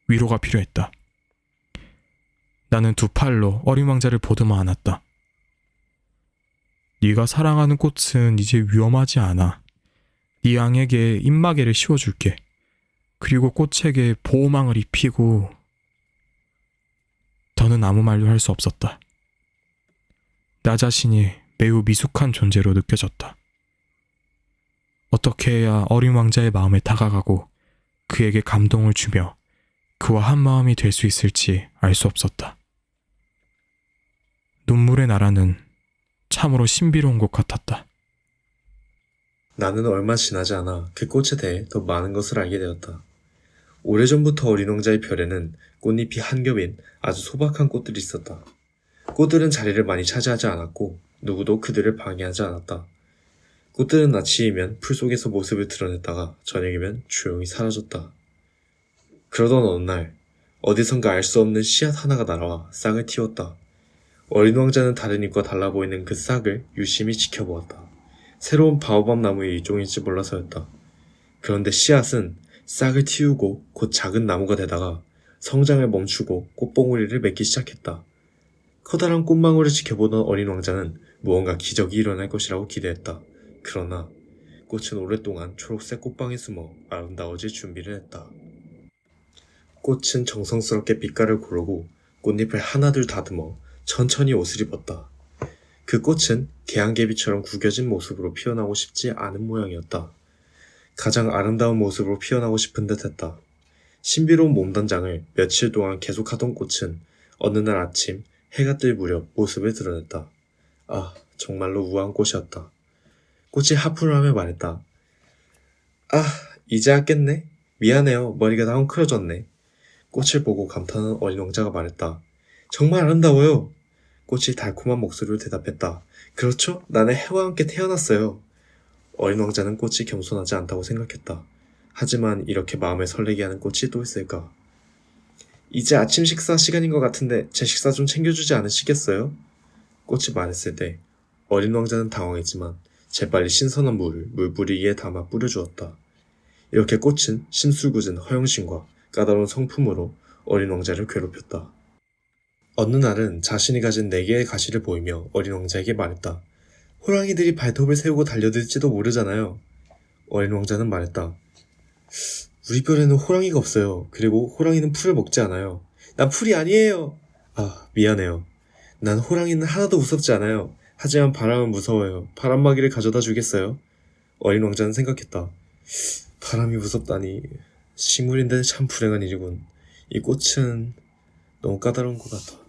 위로가 필요했다. 나는 두 팔로 어린 왕자를 보듬어 안았다. 네가 사랑하는 꽃은 이제 위험하지 않아. 네 양에게 입마개를 씌워줄게. 그리고 꽃에게 보호망을 입히고... 더는 아무 말도 할 수 없었다. 나 자신이 매우 미숙한 존재로 느껴졌다. 어떻게 해야 어린 왕자의 마음에 다가가고 그에게 감동을 주며 그와 한마음이 될 수 있을지 알 수 없었다. 눈물의 나라는 참으로 신비로운 곳 같았다. 나는 얼마 지나지 않아 그 꽃에 대해 더 많은 것을 알게 되었다. 오래전부터 어린 왕자의 별에는 꽃잎이 한 겹인 아주 소박한 꽃들이 있었다. 꽃들은 자리를 많이 차지하지 않았고 누구도 그들을 방해하지 않았다. 꽃들은 아침이면 풀 속에서 모습을 드러냈다가 저녁이면 조용히 사라졌다. 그러던 어느 날 어디선가 알 수 없는 씨앗 하나가 날아와 싹을 틔웠다. 어린 왕자는 다른 잎과 달라 보이는 그 싹을 유심히 지켜보았다. 새로운 바오밥 나무의 일종일지 몰라서였다. 그런데 씨앗은 싹을 틔우고 곧 작은 나무가 되다가 성장을 멈추고 꽃봉오리를 맺기 시작했다. 커다란 꽃망울을 지켜보던 어린 왕자는 무언가 기적이 일어날 것이라고 기대했다. 그러나 꽃은 오랫동안 초록색 꽃방에 숨어 아름다워질 준비를 했다. 꽃은 정성스럽게 빛깔을 고르고 꽃잎을 하나둘 다듬어 천천히 옷을 입었다. 그 꽃은 개안개비처럼 구겨진 모습으로 피어나고 싶지 않은 모양이었다. 가장 아름다운 모습으로 피어나고 싶은 듯 했다. 신비로운 몸단장을 며칠 동안 계속하던 꽃은 어느 날 아침 해가 뜰 무렵 모습을 드러냈다. 아, 정말로 우아한 꽃이었다. 꽃이 하품을 하며 말했다. 아, 이제야 깼네? 미안해요. 머리가 다 헝클어졌네. 꽃을 보고 감탄한 어린 왕자가 말했다. 정말 아름다워요. 꽃이 달콤한 목소리로 대답했다. 그렇죠? 나는 해와 함께 태어났어요. 어린 왕자는 꽃이 겸손하지 않다고 생각했다. 하지만 이렇게 마음을 설레게 하는 꽃이 또 있을까? 이제 아침 식사 시간인 것 같은데 제 식사 좀 챙겨주지 않으시겠어요? 꽃이 말했을 때 어린 왕자는 당황했지만 재빨리 신선한 물을 물뿌리기에 담아 뿌려주었다. 이렇게 꽃은 심술궂은 허영심과 까다로운 성품으로 어린 왕자를 괴롭혔다. 어느 날은 자신이 가진 4개의 가시를 보이며 어린 왕자에게 말했다. 호랑이들이 발톱을 세우고 달려들지도 모르잖아요. 어린 왕자는 말했다. 우리 별에는 호랑이가 없어요. 그리고 호랑이는 풀을 먹지 않아요. 난 풀이 아니에요. 아, 미안해요. 난 호랑이는 하나도 무섭지 않아요. 하지만 바람은 무서워요. 바람막이를 가져다 주겠어요? 어린 왕자는 생각했다. 바람이 무섭다니. 식물인데 참 불행한 일이군. 이 꽃은 너무 까다로운 것 같아.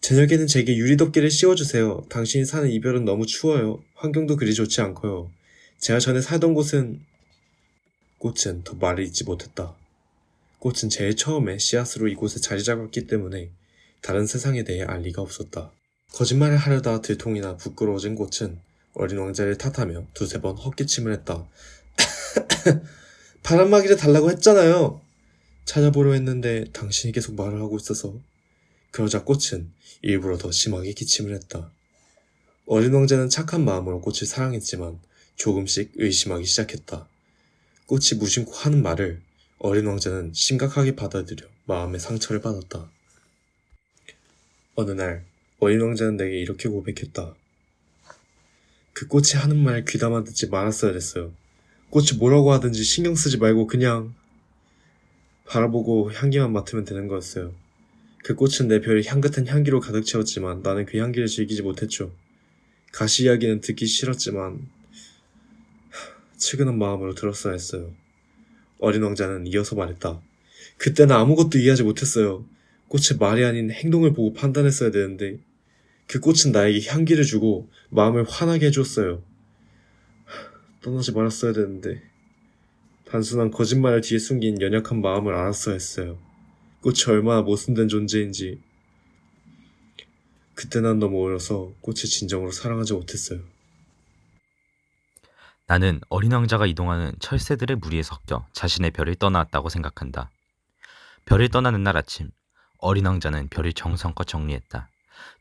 저녁에는 제게 유리덮개를 씌워주세요. 당신이 사는 이 별은 너무 추워요. 환경도 그리 좋지 않고요. 제가 전에 살던 곳은... 꽃은 더 말을 잇지 못했다. 꽃은 제일 처음에 씨앗으로 이곳에 자리 잡았기 때문에 다른 세상에 대해 알 리가 없었다. 거짓말을 하려다 들통이나 부끄러워진 꽃은 어린 왕자를 탓하며 두세 번 헛기침을 했다. 바람막이를 달라고 했잖아요. 찾아보려 했는데 당신이 계속 말을 하고 있어서. 그러자 꽃은 일부러 더 심하게 기침을 했다. 어린 왕자는 착한 마음으로 꽃을 사랑했지만 조금씩 의심하기 시작했다. 꽃이 무심코 하는 말을 어린 왕자는 심각하게 받아들여 마음의 상처를 받았다. 어느 날 어린 왕자는 내게 이렇게 고백했다. 그 꽃이 하는 말 귀담아 듣지 말았어야 됐어요. 꽃이 뭐라고 하든지 신경 쓰지 말고 그냥 바라보고 향기만 맡으면 되는 거였어요. 그 꽃은 내 별을 향긋한 향기로 가득 채웠지만 나는 그 향기를 즐기지 못했죠. 가시 이야기는 듣기 싫었지만 측은한 마음으로 들었어야 했어요. 어린 왕자는 이어서 말했다. 그때는 아무것도 이해하지 못했어요. 꽃의 말이 아닌 행동을 보고 판단했어야 되는데 그 꽃은 나에게 향기를 주고 마음을 환하게 해줬어요. 떠나지 말았어야 되는데 단순한 거짓말을 뒤에 숨긴 연약한 마음을 알았어야 했어요. 꽃이 얼마나 모순된 존재인지. 그때 난 너무 어려서 꽃을 진정으로 사랑하지 못했어요. 나는 어린 왕자가 이동하는 철새들의 무리에 섞여 자신의 별을 떠나왔다고 생각한다. 별을 떠나는 날 아침, 어린 왕자는 별을 정성껏 정리했다.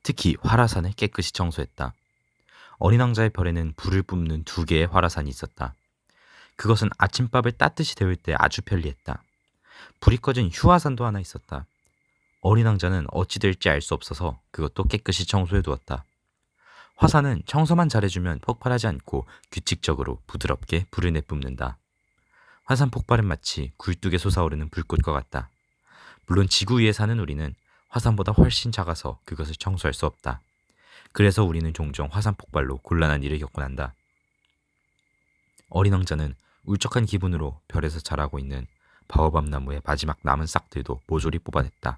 특히 화라산을 깨끗이 청소했다. 어린 왕자의 별에는 불을 뿜는 2개의 화라산이 있었다. 그것은 아침밥을 따뜻이 데울 때 아주 편리했다. 불이 꺼진 휴화산도 하나 있었다. 어린 왕자는 어찌 될지 알 수 없어서 그것도 깨끗이 청소해 두었다. 화산은 청소만 잘해주면 폭발하지 않고 규칙적으로 부드럽게 불을 내뿜는다. 화산 폭발은 마치 굴뚝에 솟아오르는 불꽃과 같다. 물론 지구 위에 사는 우리는 화산보다 훨씬 작아서 그것을 청소할 수 없다. 그래서 우리는 종종 화산 폭발로 곤란한 일을 겪곤 한다. 어린 왕자는 울적한 기분으로 별에서 자라고 있는 바오밥 나무의 마지막 남은 싹들도 모조리 뽑아냈다.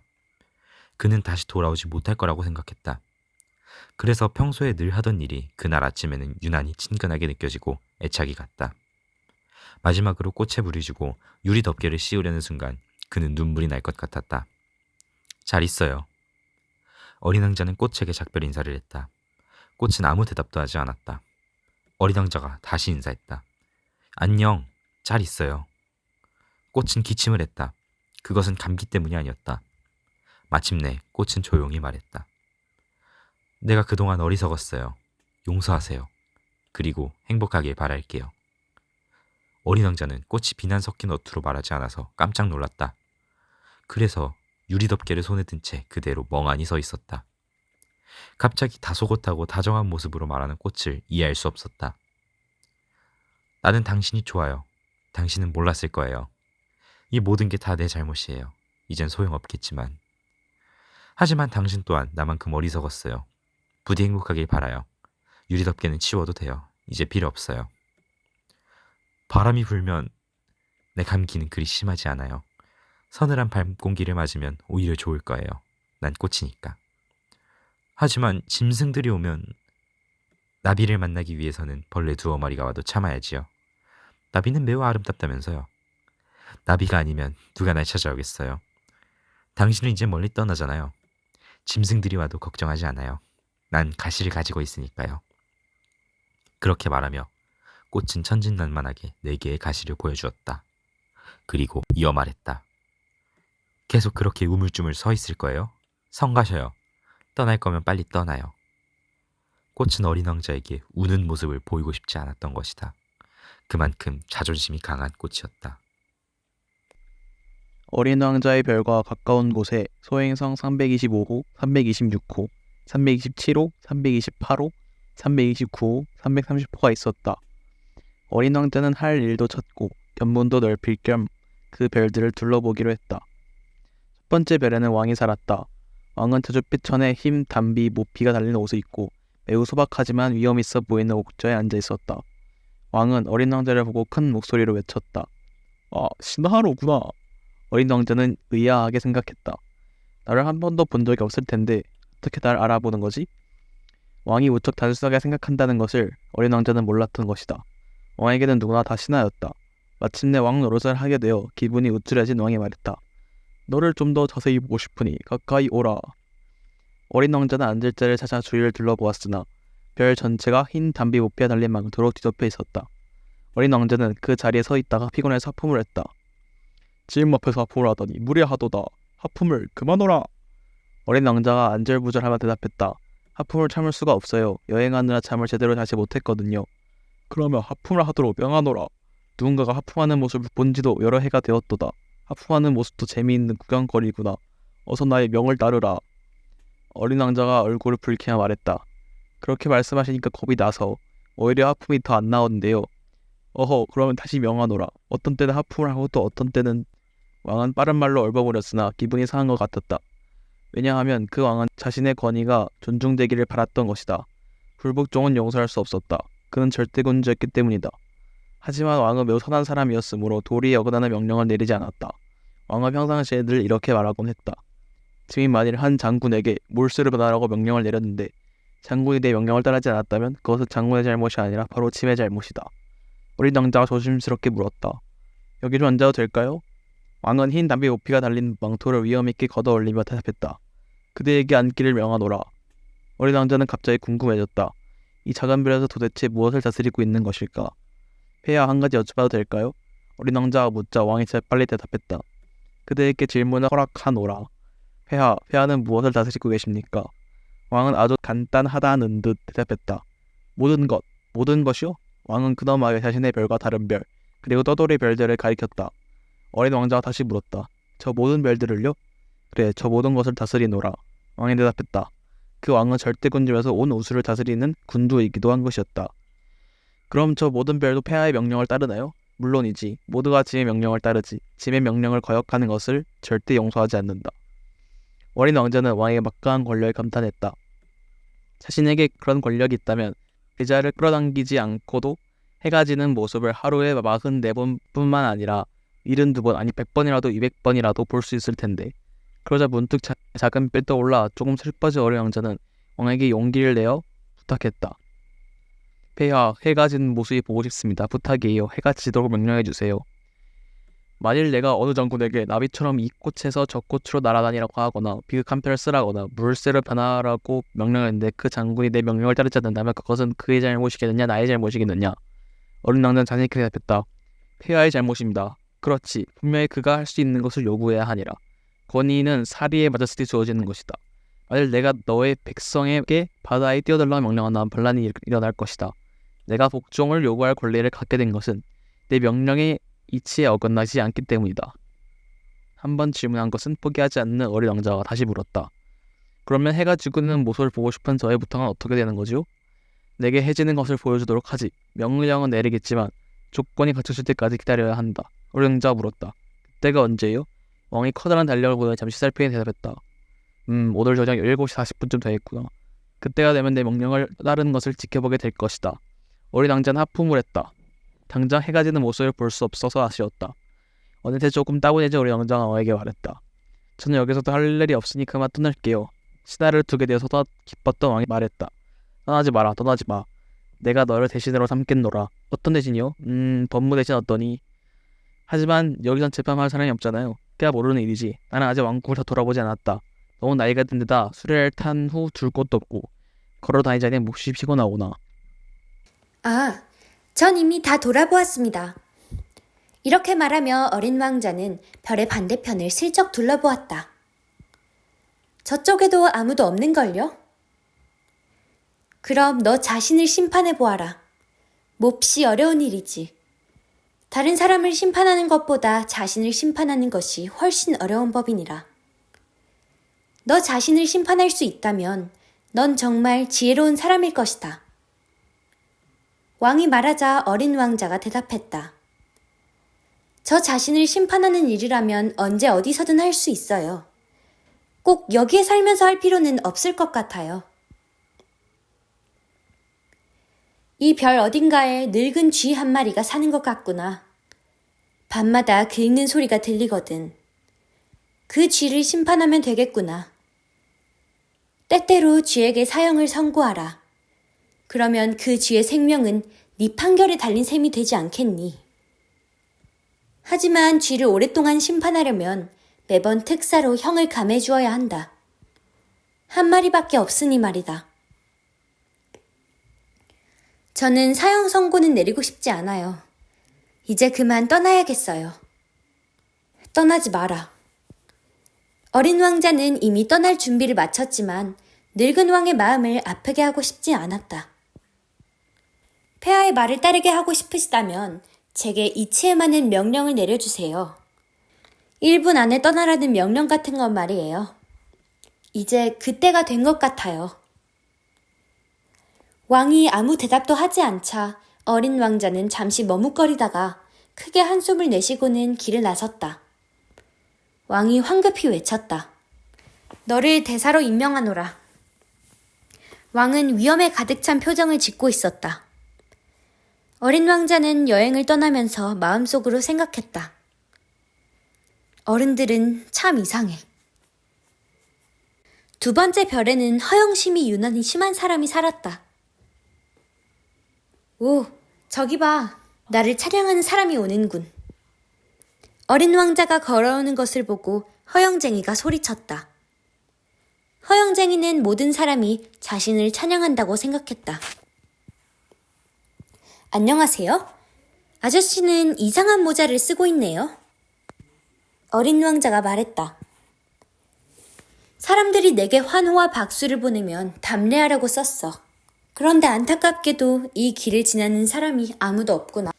그는 다시 돌아오지 못할 거라고 생각했다. 그래서 평소에 늘 하던 일이 그날 아침에는 유난히 친근하게 느껴지고 애착이 갔다. 마지막으로 꽃에 물을 주고 유리 덮개를 씌우려는 순간 그는 눈물이 날 것 같았다. 잘 있어요. 어린 왕자는 꽃에게 작별 인사를 했다. 꽃은 아무 대답도 하지 않았다. 어린 왕자가 다시 인사했다. 안녕, 잘 있어요. 꽃은 기침을 했다. 그것은 감기 때문이 아니었다. 마침내 꽃은 조용히 말했다. 내가 그동안 어리석었어요. 용서하세요. 그리고 행복하길 바랄게요. 어린 왕자는 꽃이 비난 섞인 어투로 말하지 않아서 깜짝 놀랐다. 그래서 유리덮개를 손에 든 채 그대로 멍하니 서 있었다. 갑자기 다소곳하고 다정한 모습으로 말하는 꽃을 이해할 수 없었다. 나는 당신이 좋아요. 당신은 몰랐을 거예요. 이 모든 게 다 내 잘못이에요. 이젠 소용없겠지만. 하지만 당신 또한 나만큼 어리석었어요. 부디 행복하길 바라요. 유리덮개는 치워도 돼요. 이제 필요 없어요. 바람이 불면 내 감기는 그리 심하지 않아요. 서늘한 밤 공기를 맞으면 오히려 좋을 거예요. 난 꽃이니까. 하지만 짐승들이 오면 나비를 만나기 위해서는 벌레 2마리가 와도 참아야지요. 나비는 매우 아름답다면서요. 나비가 아니면 누가 날 찾아오겠어요. 당신은 이제 멀리 떠나잖아요. 짐승들이 와도 걱정하지 않아요. 난 가시를 가지고 있으니까요. 그렇게 말하며 꽃은 천진난만하게 4개의 가시를 보여주었다. 그리고 이어 말했다. 계속 그렇게 우물쭈물 서 있을 거예요? 성 가셔요. 떠날 거면 빨리 떠나요. 꽃은 어린 왕자에게 우는 모습을 보이고 싶지 않았던 것이다. 그만큼 자존심이 강한 꽃이었다. 어린 왕자의 별과 가까운 곳에 소행성 325호, 326호, 327호, 328호, 329호, 330호가 있었다. 어린 왕자는 할 일도 찾고 견문도 넓힐 겸 그 별들을 둘러보기로 했다. 첫 번째 별에는 왕이 살았다. 왕은 저줏빛 천에 흰 담비 모피가 달린 옷을 입고 매우 소박하지만 위험 있어 보이는 옥좌에 앉아 있었다. 왕은 어린 왕자를 보고 큰 목소리로 외쳤다. 아, 신하로구나. 어린 왕자는 의아하게 생각했다. 나를 한 번도 본 적이 없을 텐데 어떻게 날 알아보는 거지? 왕이 무척 단순하게 생각한다는 것을 어린 왕자는 몰랐던 것이다. 왕에게는 누구나 다 신하였다. 마침내 왕 노릇을 하게 되어 기분이 우쭐해진 왕이 말했다. 너를 좀 더 자세히 보고 싶으니 가까이 오라. 어린 왕자는 앉을 자리를 찾아 주위를 둘러보았으나 별 전체가 흰 담비 모피가 달린 망토로 뒤덮여 있었다. 어린 왕자는 그 자리에 서 있다가 피곤해서 하품을 했다. 지금 앞에서 하품을 하더니 무례하도다. 하품을 그만하라. 어린 왕자가 안절부절하며 대답했다. 하품을 참을 수가 없어요. 여행하느라 잠을 제대로 자지 못했거든요. 그러면 하품을 하도록 명하노라. 누군가가 하품하는 모습을 본 지도 여러 해가 되었도다. 하품하는 모습도 재미있는 구경거리구나. 어서 나의 명을 따르라. 어린 왕자가 얼굴을 붉히며 말했다. 그렇게 말씀하시니까 겁이 나서 오히려 하품이 더 안 나오는데요. 어허, 그러면 다시 명하노라. 어떤 때는 하품을 하고 또 어떤 때는. 왕은 빠른 말로 얼버무렸으나 기분이 상한 것 같았다. 왜냐하면 그 왕은 자신의 권위가 존중되기를 바랐던 것이다. 불복종은 용서할 수 없었다. 그는 절대군주였기 때문이다. 하지만 왕은 매우 선한 사람이었으므로 도리에 어긋나는 명령을 내리지 않았다. 왕은 평상시에 늘 이렇게 말하곤 했다. 증인 만일 한 장군에게 몰수를 받아라고 명령을 내렸는데 장군이 내 명령을 따르지 않았다면 그것은 장군의 잘못이 아니라 바로 짐의 잘못이다. 어린 왕자가 조심스럽게 물었다. 여기 좀 앉아도 될까요? 왕은 흰 담비 모피가 달린 망토를 위험있게 걷어올리며 대답했다. 그대에게 앉기를 명하노라. 어린 왕자는 갑자기 궁금해졌다. 이 작은 별에서 도대체 무엇을 다스리고 있는 것일까? 폐하 한 가지 여쭤봐도 될까요? 어린 왕자가 묻자 왕이 재빨리 대답했다. 그대에게 질문을 허락하노라. 폐하는 무엇을 다스리고 계십니까? 왕은 아주 간단하다는 듯 대답했다. 모든 것이요? 왕은 근엄하게 자신의 별과 다른 별, 그리고 떠돌이 별들을 가리켰다. 어린 왕자가 다시 물었다. 저 모든 별들을요? 그래, 저 모든 것을 다스리노라. 왕이 대답했다. 그 왕은 절대군주에서 온 우주를 다스리는 군주이기도 한 것이었다. 그럼 저 모든 별도 폐하의 명령을 따르나요? 물론이지. 모두가 짐의 명령을 따르지. 짐의 명령을 거역하는 것을 절대 용서하지 않는다. 어린 왕자는 왕의 막강한 권력에 감탄했다. 자신에게 그런 권력이 있다면 의자를 끌어당기지 않고도 해가 지는 모습을 하루에 44번뿐만 아니라 72번 아니 100번이라도 200번이라도 볼 수 있을 텐데. 그러자 문득 작은 뼈 떠올라 조금 슬퍼진 어린 왕자는 왕에게 용기를 내어 부탁했다. 폐하, 해가 지는 모습이 보고 싶습니다. 부탁이에요. 해가 지도록 명령해 주세요. 만일 내가 어느 장군에게 나비처럼 이 꽃에서 저 꽃으로 날아다니라고 하거나 비극한 표를 쓰라거나 물새로 변하라고 명령했는데 그 장군이 내 명령을 따르지 않는다면 그것은 그의 잘못이겠느냐 나의 잘못이겠느냐. 어린 왕자는 자신있게 대답했다. 폐하의 잘못입니다. 그렇지. 분명히 그가 할 수 있는 것을 요구해야 하니라. 권위는 사리에 맞았을 때 주어지는 것이다. 만일 내가 너의 백성에게 바다에 뛰어들라고 명령하면 반란이 일어날 것이다. 내가 복종을 요구할 권리를 갖게 된 것은 내 명령의 이치에 어긋나지 않기 때문이다. 한 번 질문한 것은 포기하지 않는 어린 왕자가 다시 물었다. 그러면 해가 지고 있는 모습을 보고 싶은 저의 부탁은 어떻게 되는 거지요? 내게 해지는 것을 보여주도록 하지. 명령은 내리겠지만 조건이 갖춰질 때까지 기다려야 한다. 어린 왕자가 물었다. 그때가 언제요? 왕이 커다란 달력을 보며 잠시 살피게 대답했다. 오늘 저녁 7시 40분쯤 되겠구나. 그때가 되면 내 명령을 따르는 것을 지켜보게 될 것이다. 어린 왕자는 하품을 했다. 당장 해가 지는 모습을 볼 수 없어서 아쉬웠다. 어느새 조금 따분해진 어린 왕자가 왕에게 말했다. 저는 여기서도 할 일이 없으니 그만 떠날게요. 신하를 두게 되어서 더 기뻤던 왕이 말했다. 떠나지 마라, 떠나지 마. 내가 너를 대신으로 삼겠노라. 어떤 대신이요? 법무 대신 어떠니? 하지만 여기선 재판할 사람이 없잖아요. 그야 모르는 일이지. 나는 아직 왕국을 다 돌아보지 않았다. 너무 나이가 든 데다 수레를 탄 후 둘 곳도 없고 걸어 다니자니 몹시 피곤하구나. 아, 전 이미 다 돌아보았습니다. 이렇게 말하며 어린 왕자는 별의 반대편을 슬쩍 둘러보았다. 저쪽에도 아무도 없는걸요? 그럼 너 자신을 심판해보아라. 몹시 어려운 일이지. 다른 사람을 심판하는 것보다 자신을 심판하는 것이 훨씬 어려운 법이니라. 너 자신을 심판할 수 있다면 넌 정말 지혜로운 사람일 것이다. 왕이 말하자 어린 왕자가 대답했다. 저 자신을 심판하는 일이라면 언제 어디서든 할 수 있어요. 꼭 여기에 살면서 할 필요는 없을 것 같아요. 이 별 어딘가에 늙은 쥐 한 마리가 사는 것 같구나. 밤마다 긁는 소리가 들리거든. 그 쥐를 심판하면 되겠구나. 때때로 쥐에게 사형을 선고하라. 그러면 그 쥐의 생명은 네 판결에 달린 셈이 되지 않겠니? 하지만 쥐를 오랫동안 심판하려면 매번 특사로 형을 감해주어야 한다. 한 마리밖에 없으니 말이다. 저는 사형 선고는 내리고 싶지 않아요. 이제 그만 떠나야겠어요. 떠나지 마라. 어린 왕자는 이미 떠날 준비를 마쳤지만 늙은 왕의 마음을 아프게 하고 싶지 않았다. 폐하의 말을 따르게 하고 싶으시다면 제게 이치에 맞는 명령을 내려주세요. 1분 안에 떠나라는 명령 같은 건 말이에요. 이제 그때가 된 것 같아요. 왕이 아무 대답도 하지 않자 어린 왕자는 잠시 머뭇거리다가 크게 한숨을 내쉬고는 길을 나섰다. 왕이 황급히 외쳤다. 너를 대사로 임명하노라. 왕은 위험에 가득 찬 표정을 짓고 있었다. 어린 왕자는 여행을 떠나면서 마음속으로 생각했다. 어른들은 참 이상해. 두 번째 별에는 허영심이 유난히 심한 사람이 살았다. 오, 저기 봐. 나를 촬영하는 사람이 오는군. 어린 왕자가 걸어오는 것을 보고 허영쟁이가 소리쳤다. 허영쟁이는 모든 사람이 자신을 찬양한다고 생각했다. 안녕하세요. 아저씨는 이상한 모자를 쓰고 있네요. 어린 왕자가 말했다. 사람들이 내게 환호와 박수를 보내면 답례하라고 썼어. 그런데 안타깝게도 이 길을 지나는 사람이 아무도 없구나.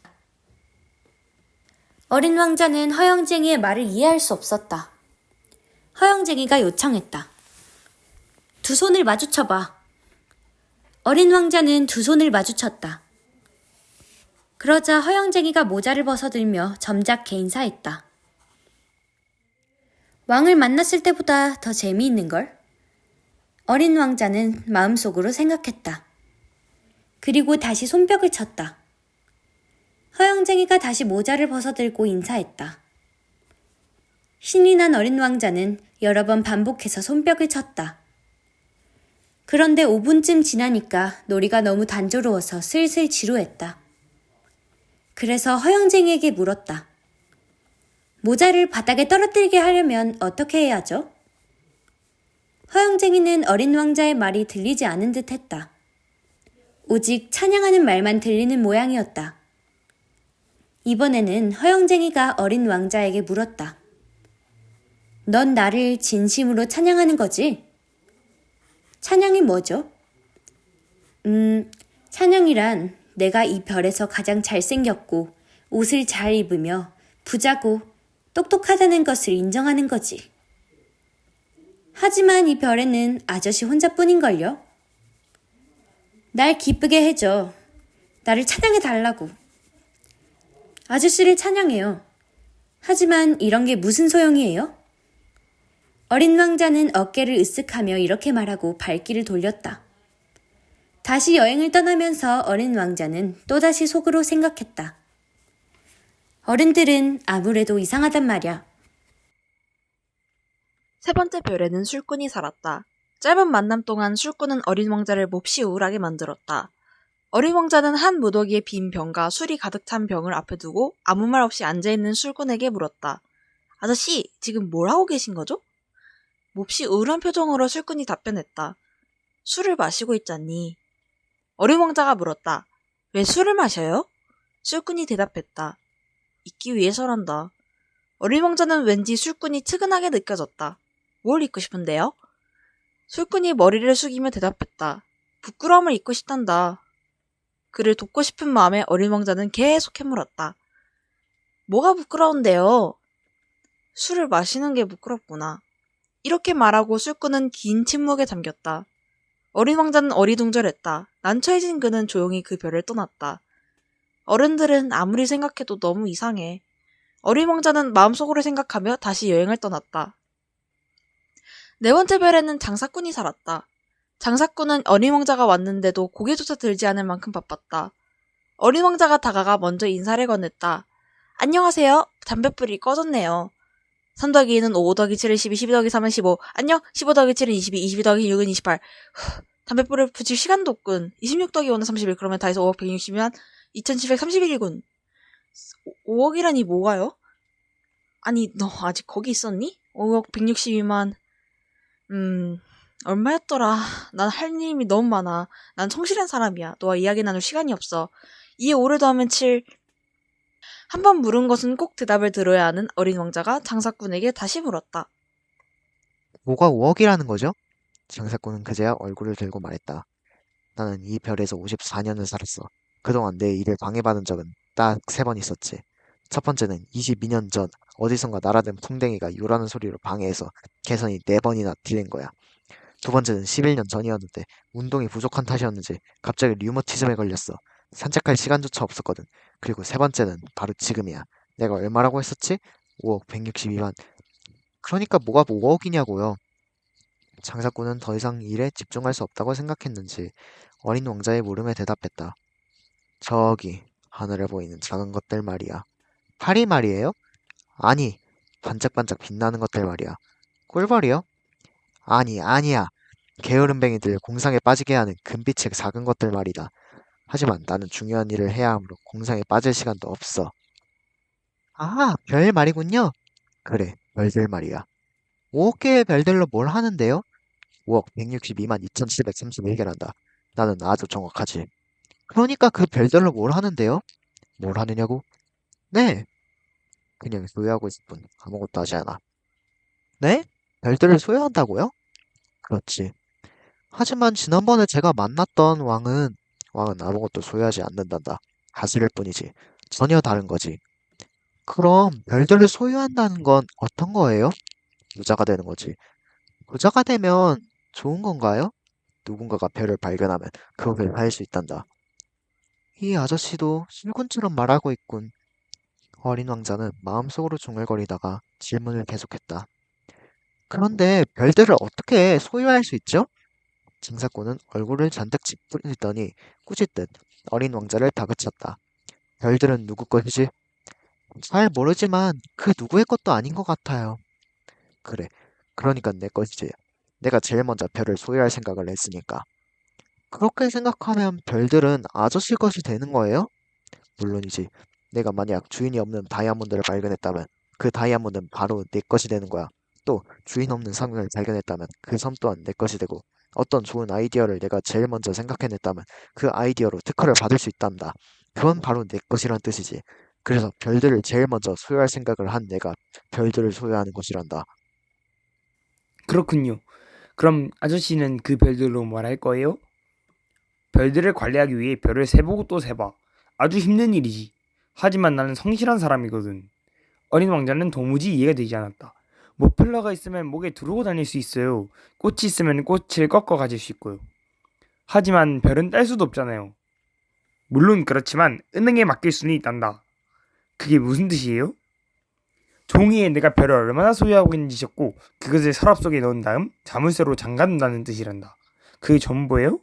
어린 왕자는 허영쟁이의 말을 이해할 수 없었다. 허영쟁이가 요청했다. 두 손을 마주쳐봐. 어린 왕자는 두 손을 마주쳤다. 그러자 허영쟁이가 모자를 벗어들며 점잖게 인사했다. 왕을 만났을 때보다 더 재미있는걸? 어린 왕자는 마음속으로 생각했다. 그리고 다시 손뼉을 쳤다. 허영쟁이가 다시 모자를 벗어들고 인사했다. 신이 난 어린 왕자는 여러 번 반복해서 손뼉을 쳤다. 그런데 5분쯤 지나니까 놀이가 너무 단조로워서 슬슬 지루했다. 그래서 허영쟁이에게 물었다. 모자를 바닥에 떨어뜨리게 하려면 어떻게 해야 하죠? 허영쟁이는 어린 왕자의 말이 들리지 않은 듯 했다. 오직 찬양하는 말만 들리는 모양이었다. 이번에는 허영쟁이가 어린 왕자에게 물었다. 넌 나를 진심으로 찬양하는 거지? 찬양이 뭐죠? 찬양이란 내가 이 별에서 가장 잘생겼고 옷을 잘 입으며 부자고 똑똑하다는 것을 인정하는 거지. 하지만 이 별에는 아저씨 혼자뿐인걸요? 날 기쁘게 해줘. 나를 찬양해 달라고. 아저씨를 찬양해요. 하지만 이런 게 무슨 소용이에요? 어린 왕자는 어깨를 으쓱하며 이렇게 말하고 발길을 돌렸다. 다시 여행을 떠나면서 어린 왕자는 또다시 속으로 생각했다. 어른들은 아무래도 이상하단 말이야. 세 번째 별에는 술꾼이 살았다. 짧은 만남 동안 술꾼은 어린 왕자를 몹시 우울하게 만들었다. 어린 왕자는 한 무더기에 빈 병과 술이 가득 찬 병을 앞에 두고 아무 말 없이 앉아있는 술꾼에게 물었다. 아저씨, 지금 뭘 하고 계신 거죠? 몹시 우울한 표정으로 술꾼이 답변했다. 술을 마시고 있잖니. 어린 왕자가 물었다. 왜 술을 마셔요? 술꾼이 대답했다. 잊기 위해서란다. 어린 왕자는 왠지 술꾼이 측은하게 느껴졌다. 뭘 잊고 싶은데요? 술꾼이 머리를 숙이며 대답했다. 부끄러움을 잊고 싶단다. 그를 돕고 싶은 마음에 어린 왕자는 계속 캐물었다. 뭐가 부끄러운데요? 술을 마시는 게 부끄럽구나. 이렇게 말하고 술꾼은 긴 침묵에 잠겼다. 어린 왕자는 어리둥절했다. 난처해진 그는 조용히 그 별을 떠났다. 어른들은 아무리 생각해도 너무 이상해. 어린 왕자는 마음속으로 생각하며 다시 여행을 떠났다. 네 번째 별에는 장사꾼이 살았다. 장사꾼은 어린 왕자가 왔는데도 고개조차 들지 않을 만큼 바빴다. 어린 왕자가 다가가 먼저 인사를 건넸다. 안녕하세요. 담뱃불이 꺼졌네요. 3 더하기 2는 5 더하기 7은 12, 12 더하기 3은 15. 안녕. 15 더하기 7은 22, 22 더하기 6은 28. 담뱃불을 붙일 시간도 없군. 26 더하기 5는 31. 그러면 다 해서 5억 160이면 2731이군. 5억이라니 뭐가요? 아니, 너 아직 거기 있었니? 5억 162만... 얼마였더라. 난 할 일이 너무 많아. 난 성실한 사람이야. 너와 이야기 나눌 시간이 없어. 2에 5를 더하면 7... 한 번 물은 것은 꼭 대답을 들어야 하는 어린 왕자가 장사꾼에게 다시 물었다. 뭐가 5억이라는 거죠? 장사꾼은 그제야 얼굴을 들고 말했다. 나는 이 별에서 54년을 살았어. 그동안 내 일을 방해받은 적은 딱 3번 있었지. 첫 번째는 22년 전 어디선가 날아든 풍뎅이가 요라는 소리로 방해해서 개선이 4번이나 들린 거야. 두 번째는 11년 전이었는데 운동이 부족한 탓이었는지 갑자기 류머티즘에 걸렸어. 산책할 시간조차 없었거든. 그리고 세 번째는 바로 지금이야. 내가 얼마라고 했었지? 5억 162만. 그러니까 뭐가 5억이냐고요. 장사꾼은 더 이상 일에 집중할 수 없다고 생각했는지 어린 왕자의 물음에 대답했다. 저기 하늘에 보이는 작은 것들 말이야. 파리 말이에요? 아니, 반짝반짝 빛나는 것들 말이야. 꿀벌이요? 아니, 아니야. 게으름뱅이들 공상에 빠지게 하는 금빛의 작은 것들 말이다. 하지만 나는 중요한 일을 해야 하므로 공상에 빠질 시간도 없어. 아, 별 말이군요. 그래, 별들 말이야. 5억 개의 별들로 뭘 하는데요? 5억 162만 2731개란다. 나는 아주 정확하지. 그러니까 그 별들로 뭘 하는데요? 뭘 하느냐고? 네. 그냥 소유하고 있을 뿐 아무것도 하지 않아. 네? 별들을 소유한다고요? 그렇지. 하지만 지난번에 제가 만났던 왕은 아무것도 소유하지 않는단다. 하슬일 뿐이지. 전혀 다른 거지. 그럼 별들을 소유한다는 건 어떤 거예요? 부자가 되는 거지. 부자가 되면 좋은 건가요? 누군가가 별을 발견하면 그것을 살 수 있단다. 이 아저씨도 신군처럼 말하고 있군. 어린 왕자는 마음속으로 중얼거리다가 질문을 계속했다. 그런데 별들을 어떻게 소유할 수 있죠? 장사꾼은 얼굴을 잔뜩 찌푸리더니 꾸짖듯 어린 왕자를 다그쳤다. 별들은 누구 것이지? 잘 모르지만 그 누구의 것도 아닌 것 같아요. 그래, 그러니까 내 것이지. 내가 제일 먼저 별을 소유할 생각을 했으니까. 그렇게 생각하면 별들은 아저씨 것이 되는 거예요? 물론이지. 내가 만약 주인이 없는 다이아몬드를 발견했다면 그 다이아몬드는 바로 내 것이 되는 거야. 또 주인 없는 섬을 발견했다면 그 섬 또한 내 것이 되고 어떤 좋은 아이디어를 내가 제일 먼저 생각해냈다면 그 아이디어로 특허를 받을 수 있단다. 그건 바로 내 것이란 뜻이지. 그래서 별들을 제일 먼저 소유할 생각을 한 내가 별들을 소유하는 것이란다. 그렇군요. 그럼 아저씨는 그 별들로 뭘 할 거예요? 별들을 관리하기 위해 별을 세보고 또 세봐. 아주 힘든 일이지. 하지만 나는 성실한 사람이거든. 어린 왕자는 도무지 이해가 되지 않았다. 머플러가 있으면 목에 두르고 다닐 수 있어요. 꽃이 있으면 꽃을 꺾어 가질 수 있고요. 하지만 별은 딸 수도 없잖아요. 물론 그렇지만 은행에 맡길 수는 있단다. 그게 무슨 뜻이에요? 종이에 내가 별을 얼마나 소유하고 있는지 적고 그것을 서랍 속에 넣은 다음 자물쇠로 잠가둔다는 뜻이란다. 그게 전부예요?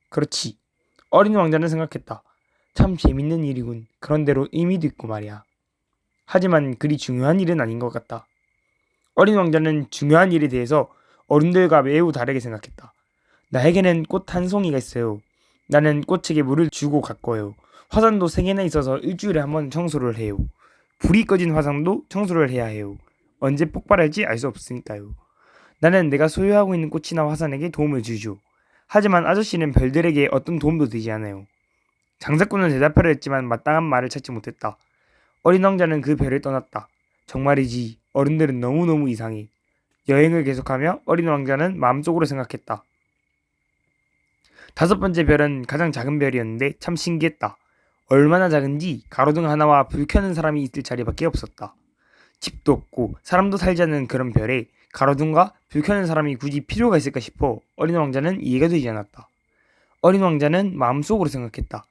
그렇지. 어린 왕자는 생각했다. 참 재밌는 일이군. 그런대로 의미도 있고 말이야. 하지만 그리 중요한 일은 아닌 것 같다. 어린 왕자는 중요한 일에 대해서 어른들과 매우 다르게 생각했다. 나에게는 꽃 한 송이가 있어요. 나는 꽃에게 물을 주고 갔고요. 화산도 3개나 있어서 일주일에 한 번 청소를 해요. 불이 꺼진 화산도 청소를 해야 해요. 언제 폭발할지 알 수 없으니까요. 나는 내가 소유하고 있는 꽃이나 화산에게 도움을 주죠. 하지만 아저씨는 별들에게 어떤 도움도 되지 않아요. 장사꾼은 대답하려 했지만 마땅한 말을 찾지 못했다. 어린 왕자는 그 별을 떠났다. 정말이지 어른들은 너무너무 이상해. 여행을 계속하며 어린 왕자는 마음속으로 생각했다. 5번째 별은 가장 작은 별이었는데 참 신기했다. 얼마나 작은지 가로등 하나와 불 켜는 사람이 있을 자리밖에 없었다. 집도 없고 사람도 살지 않는 그런 별에 가로등과 불 켜는 사람이 굳이 필요가 있을까 싶어 어린 왕자는 이해가 되지 않았다. 어린 왕자는 마음속으로 생각했다.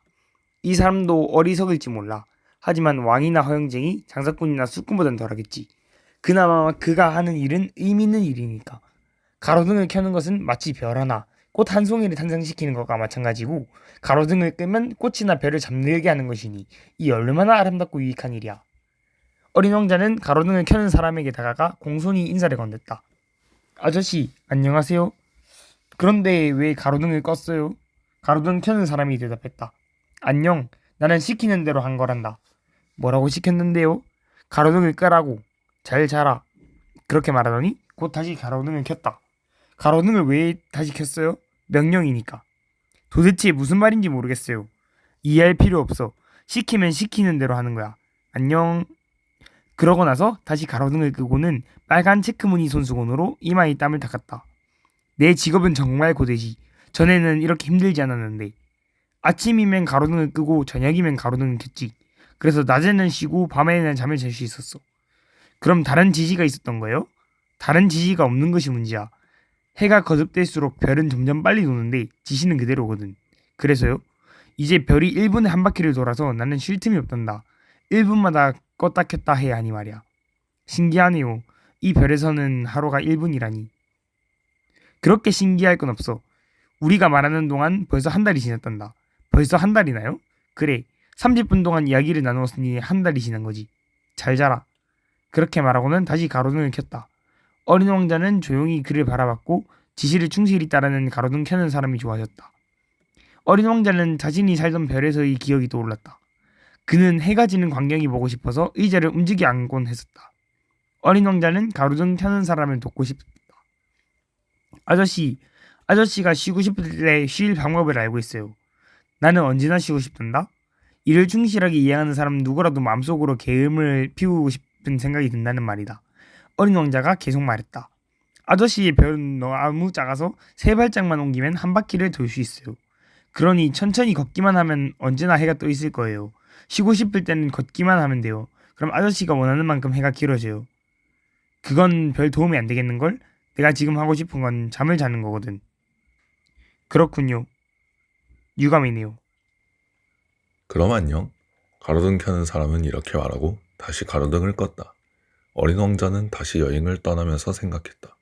이 사람도 어리석을지 몰라. 하지만 왕이나 허영쟁이, 장사꾼이나 술꾼보단 덜하겠지. 그나마 그가 하는 일은 의미 있는 일이니까. 가로등을 켜는 것은 마치 별 하나, 꽃 한 송이를 탄생시키는 것과 마찬가지고 가로등을 끄면 꽃이나 별을 잠들게 하는 것이니 이 얼마나 아름답고 유익한 일이야. 어린 왕자는 가로등을 켜는 사람에게 다가가 공손히 인사를 건넸다. 아저씨, 안녕하세요. 그런데 왜 가로등을 껐어요? 가로등 켜는 사람이 대답했다. 안녕, 나는 시키는 대로 한 거란다. 뭐라고 시켰는데요? 가로등을 끄라고. 잘 자라. 그렇게 말하더니 곧 다시 가로등을 켰다. 가로등을 왜 다시 켰어요? 명령이니까. 도대체 무슨 말인지 모르겠어요. 이해할 필요 없어. 시키면 시키는 대로 하는 거야. 안녕. 그러고 나서 다시 가로등을 끄고는 빨간 체크무늬 손수건으로 이마에 땀을 닦았다. 내 직업은 정말 고되지. 전에는 이렇게 힘들지 않았는데. 아침이면 가로등을 끄고 저녁이면 가로등을 켰지. 그래서 낮에는 쉬고 밤에는 잠을 잘 수 있었어. 그럼 다른 지시가 있었던 거예요? 다른 지시가 없는 것이 문제야. 해가 거듭될수록 별은 점점 빨리 도는데 지시는 그대로거든. 그래서요? 이제 별이 1분에 한 바퀴를 돌아서 나는 쉴 틈이 없단다. 1분마다 껐다 켰다 해야 하니 말이야. 신기하네요. 이 별에서는 하루가 1분이라니. 그렇게 신기할 건 없어. 우리가 말하는 동안 벌써 한 달이 지났단다. 벌써 한 달이나요? 그래. 30분 동안 이야기를 나누었으니 한 달이 지난 거지. 잘 자라. 그렇게 말하고는 다시 가로등을 켰다. 어린 왕자는 조용히 그를 바라봤고 지시를 충실히 따르는 가로등 켜는 사람이 좋아졌다. 어린 왕자는 자신이 살던 별에서의 기억이 떠올랐다. 그는 해가 지는 광경이 보고 싶어서 의자를 움직이 앉곤 했었다. 어린 왕자는 가로등 켜는 사람을 돕고 싶었다. 아저씨가 쉬고 싶을 때 쉴 방법을 알고 있어요. 나는 언제나 쉬고 싶단다. 일을 충실하게 이해하는 사람 누구라도 마음속으로 계음을 피우고 싶은 생각이 든다는 말이다. 어린 왕자가 계속 말했다. 아저씨의 별은 너무 작아서 3발짝만 옮기면 한 바퀴를 돌 수 있어요. 그러니 천천히 걷기만 하면 언제나 해가 떠 있을 거예요. 쉬고 싶을 때는 걷기만 하면 돼요. 그럼 아저씨가 원하는 만큼 해가 길어져요. 그건 별 도움이 안 되겠는걸? 내가 지금 하고 싶은 건 잠을 자는 거거든. 그렇군요. 유감이네요. 그럼 안녕. 가로등 켜는 사람은 이렇게 말하고 다시 가로등을 껐다. 어린 왕자는 다시 여행을 떠나면서 생각했다.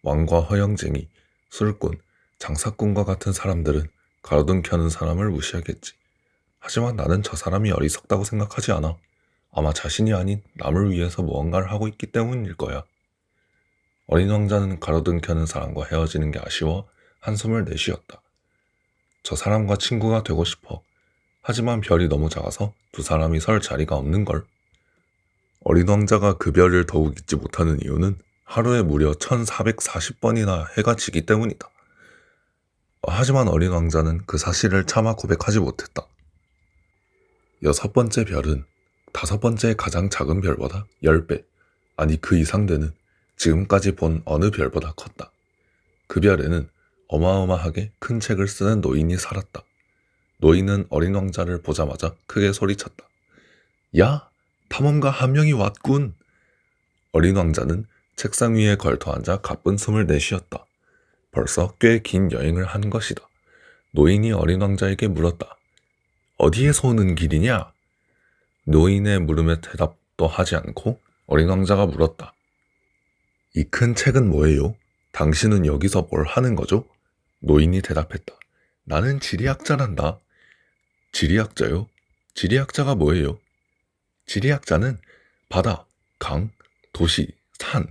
왕과 허영쟁이, 술꾼, 장사꾼과 같은 사람들은 가로등 켜는 사람을 무시하겠지. 하지만 나는 저 사람이 어리석다고 생각하지 않아. 아마 자신이 아닌 남을 위해서 무언가를 하고 있기 때문일 거야. 어린 왕자는 가로등 켜는 사람과 헤어지는 게 아쉬워 한숨을 내쉬었다. 저 사람과 친구가 되고 싶어. 하지만 별이 너무 작아서 두 사람이 설 자리가 없는걸. 어린 왕자가 그 별을 더욱 잊지 못하는 이유는 하루에 무려 1440번이나 해가 지기 때문이다. 하지만 어린 왕자는 그 사실을 차마 고백하지 못했다. 6번째 별은 5번째 가장 작은 별보다 10배, 아니 그 이상 되는 지금까지 본 어느 별보다 컸다. 그 별에는 어마어마하게 큰 책을 쓰는 노인이 살았다. 노인은 어린 왕자를 보자마자 크게 소리쳤다. 야! 탐험가 한 명이 왔군! 어린 왕자는 책상 위에 걸터앉아 가쁜 숨을 내쉬었다. 벌써 꽤 긴 여행을 한 것이다. 노인이 어린 왕자에게 물었다. 어디에서 오는 길이냐? 노인의 물음에 대답도 하지 않고 어린 왕자가 물었다. 이 큰 책은 뭐예요? 당신은 여기서 뭘 하는 거죠? 노인이 대답했다. 나는 지리학자란다. 지리학자요? 지리학자가 뭐예요? 지리학자는 바다, 강, 도시, 산,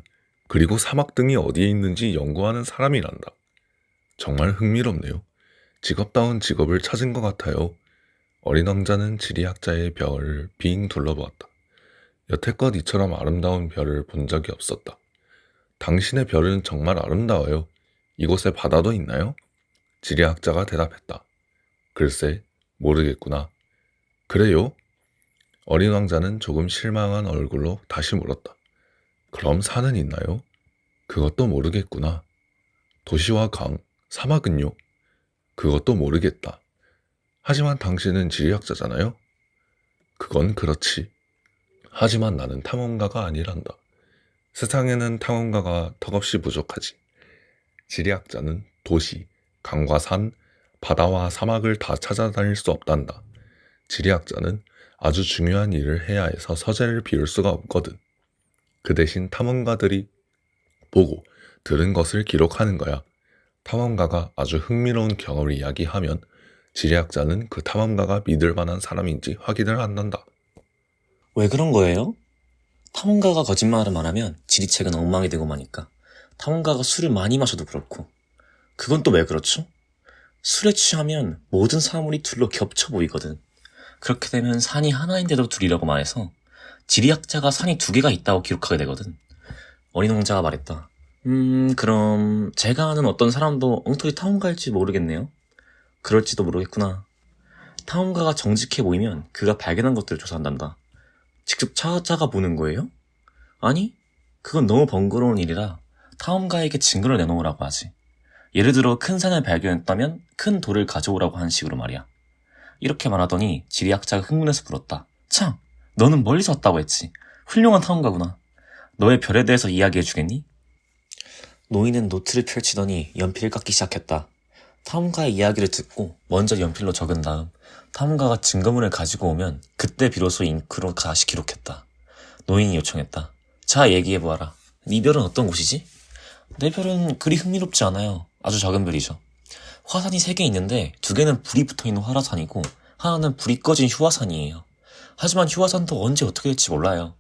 그리고 사막 등이 어디에 있는지 연구하는 사람이란다. 정말 흥미롭네요. 직업다운 직업을 찾은 것 같아요. 어린 왕자는 지리학자의 별을 빙 둘러보았다. 여태껏 이처럼 아름다운 별을 본 적이 없었다. 당신의 별은 정말 아름다워요. 이곳에 바다도 있나요? 지리학자가 대답했다. 글쎄, 모르겠구나. 그래요? 어린 왕자는 조금 실망한 얼굴로 다시 물었다. 그럼 산은 있나요? 그것도 모르겠구나. 도시와 강, 사막은요? 그것도 모르겠다. 하지만 당신은 지리학자잖아요? 그건 그렇지. 하지만 나는 탐험가가 아니란다. 세상에는 탐험가가 턱없이 부족하지. 지리학자는 도시, 강과 산, 바다와 사막을 다 찾아다닐 수 없단다. 지리학자는 아주 중요한 일을 해야 해서 서재를 비울 수가 없거든. 그 대신 탐험가들이 보고 들은 것을 기록하는 거야. 탐험가가 아주 흥미로운 경험을 이야기하면 지리학자는 그 탐험가가 믿을 만한 사람인지 확인을 한단다. 왜 그런 거예요? 탐험가가 거짓말을 말하면 지리책은 엉망이 되고 마니까 탐험가가 술을 많이 마셔도 그렇고 그건 또 왜 그렇죠? 술에 취하면 모든 사물이 둘로 겹쳐 보이거든. 그렇게 되면 산이 하나인데도 둘이라고 말해서 지리학자가 산이 2개가 있다고 기록하게 되거든. 어린 왕자가 말했다. 그럼 제가 아는 어떤 사람도 엉터리 탐험가일지 모르겠네요. 그럴지도 모르겠구나. 탐험가가 정직해 보이면 그가 발견한 것들을 조사한단다. 직접 찾아가 보는 거예요? 아니, 그건 너무 번거로운 일이라 탐험가에게 증거를 내놓으라고 하지. 예를 들어 큰 산을 발견했다면 큰 돌을 가져오라고 하는 식으로 말이야. 이렇게 말하더니 지리학자가 흥분해서 물었다. 참, 너는 멀리서 왔다고 했지. 훌륭한 탐험가구나. 너의 별에 대해서 이야기해 주겠니? 노인은 노트를 펼치더니 연필을 깎기 시작했다. 탐험가의 이야기를 듣고 먼저 연필로 적은 다음 탐험가가 증거물을 가지고 오면 그때 비로소 잉크로 다시 기록했다. 노인이 요청했다. 자, 얘기해보아라. 네 별은 어떤 곳이지? 내 별은 그리 흥미롭지 않아요. 아주 작은 별이죠. 화산이 3개 있는데 2개는 불이 붙어있는 화라산이고 하나는 불이 꺼진 휴화산이에요. 하지만 휴화산도 언제 어떻게 될지 몰라요.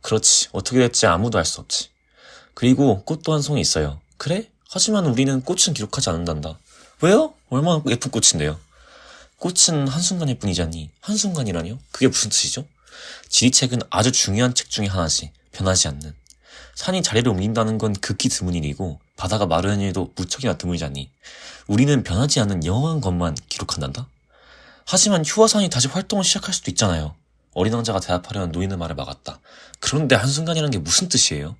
그렇지, 어떻게 될지 아무도 알 수 없지. 그리고 꽃도 한 송이 있어요. 그래? 하지만 우리는 꽃은 기록하지 않는단다. 왜요? 얼마나 예쁜 꽃인데요. 꽃은 한순간일 뿐이지 않니? 한순간이라뇨? 그게 무슨 뜻이죠? 지리책은 아주 중요한 책 중에 하나지. 변하지 않는. 산이 자리를 옮긴다는 건 극히 드문 일이고 바다가 마르는 일도 무척이나 드물지 않니? 우리는 변하지 않는 영원한 것만 기록한단다. 하지만 휴화산이 다시 활동을 시작할 수도 있잖아요. 어린 왕자가 대답하려는 노인의 말을 막았다. 그런데 한순간이라는 게 무슨 뜻이에요?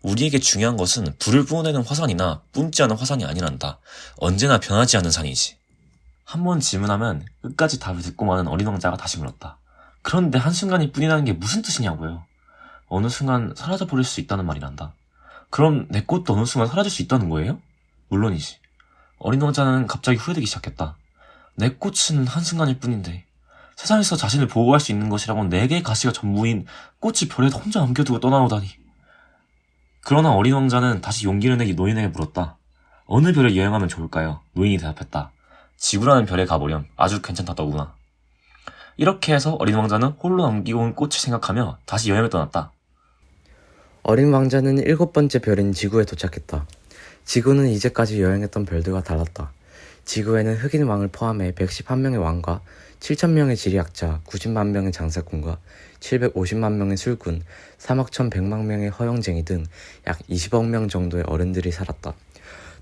우리에게 중요한 것은 불을 뿜어내는 화산이나 뿜지 않은 화산이 아니란다. 언제나 변하지 않는 산이지. 한 번 질문하면 끝까지 답을 듣고 마는 어린 왕자가 다시 물었다. 그런데 한순간일 뿐이라는 게 무슨 뜻이냐고요? 어느 순간 사라져 버릴 수 있다는 말이란다. 그럼 내 꽃도 어느 순간 사라질 수 있다는 거예요? 물론이지. 어린 왕자는 갑자기 후회되기 시작했다. 내 꽃은 한순간일 뿐인데 세상에서 자신을 보호할 수 있는 것이라곤 4개의 가시가 전부인 꽃이 별에 혼자 남겨두고 떠나오다니. 그러나 어린 왕자는 다시 용기를 내기 노인에게 물었다. 어느 별에 여행하면 좋을까요? 노인이 대답했다. 지구라는 별에 가보렴. 아주 괜찮다더구나. 이렇게 해서 어린 왕자는 홀로 남기고 온 꽃을 생각하며 다시 여행을 떠났다. 어린 왕자는 7번째 별인 지구에 도착했다. 지구는 이제까지 여행했던 별들과 달랐다. 지구에는 흑인 왕을 포함해 111명의 왕과 7,000명의 지리학자, 90만 명의 장사꾼과 750만 명의 술꾼, 3억 1,100만 명의 허영쟁이 등 약 20억 명 정도의 어른들이 살았다.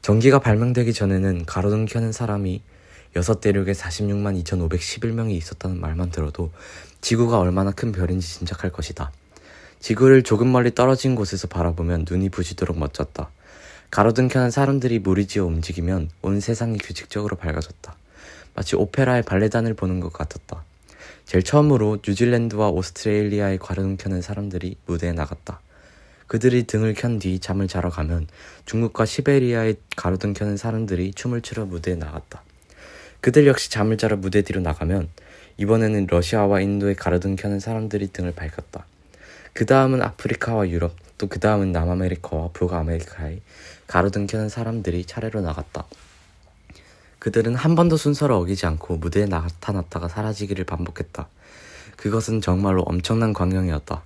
전기가 발명되기 전에는 가로등 켜는 사람이 6대륙에 46만 2,511명이 있었다는 말만 들어도 지구가 얼마나 큰 별인지 짐작할 것이다. 지구를 조금 멀리 떨어진 곳에서 바라보면 눈이 부시도록 멋졌다. 가로등 켜는 사람들이 무리지어 움직이면 온 세상이 규칙적으로 밝아졌다. 마치 오페라의 발레단을 보는 것 같았다. 제일 처음으로 뉴질랜드와 오스트레일리아의 가로등 켜는 사람들이 무대에 나갔다. 그들이 등을 켠 뒤 잠을 자러 가면 중국과 시베리아의 가로등 켜는 사람들이 춤을 추러 무대에 나갔다. 그들 역시 잠을 자러 무대 뒤로 나가면 이번에는 러시아와 인도의 가로등 켜는 사람들이 등을 밝혔다. 그 다음은 아프리카와 유럽, 또 그 다음은 남아메리카와 북아메리카의 가로등 켜는 사람들이 차례로 나갔다. 그들은 한 번도 순서를 어기지 않고 무대에 나타났다가 사라지기를 반복했다. 그것은 정말로 엄청난 광경이었다.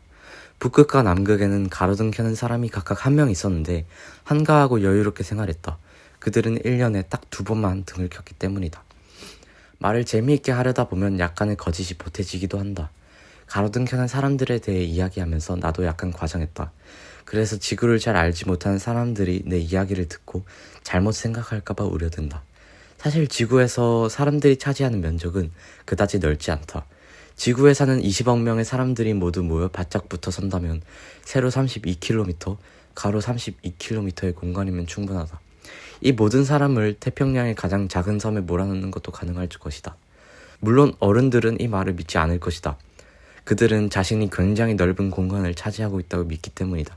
북극과 남극에는 가로등 켜는 사람이 각각 1명 있었는데 한가하고 여유롭게 생활했다. 그들은 1년에 딱 2번만 등을 켰기 때문이다. 말을 재미있게 하려다 보면 약간의 거짓이 보태지기도 한다. 가로등 켜는 사람들에 대해 이야기하면서 나도 약간 과장했다. 그래서 지구를 잘 알지 못하는 사람들이 내 이야기를 듣고 잘못 생각할까봐 우려된다. 사실 지구에서 사람들이 차지하는 면적은 그다지 넓지 않다. 지구에 사는 20억 명의 사람들이 모두 모여 바짝 붙어 선다면 세로 32km, 가로 32km의 공간이면 충분하다. 이 모든 사람을 태평양의 가장 작은 섬에 몰아넣는 것도 가능할 것이다. 물론 어른들은 이 말을 믿지 않을 것이다. 그들은 자신이 굉장히 넓은 공간을 차지하고 있다고 믿기 때문이다.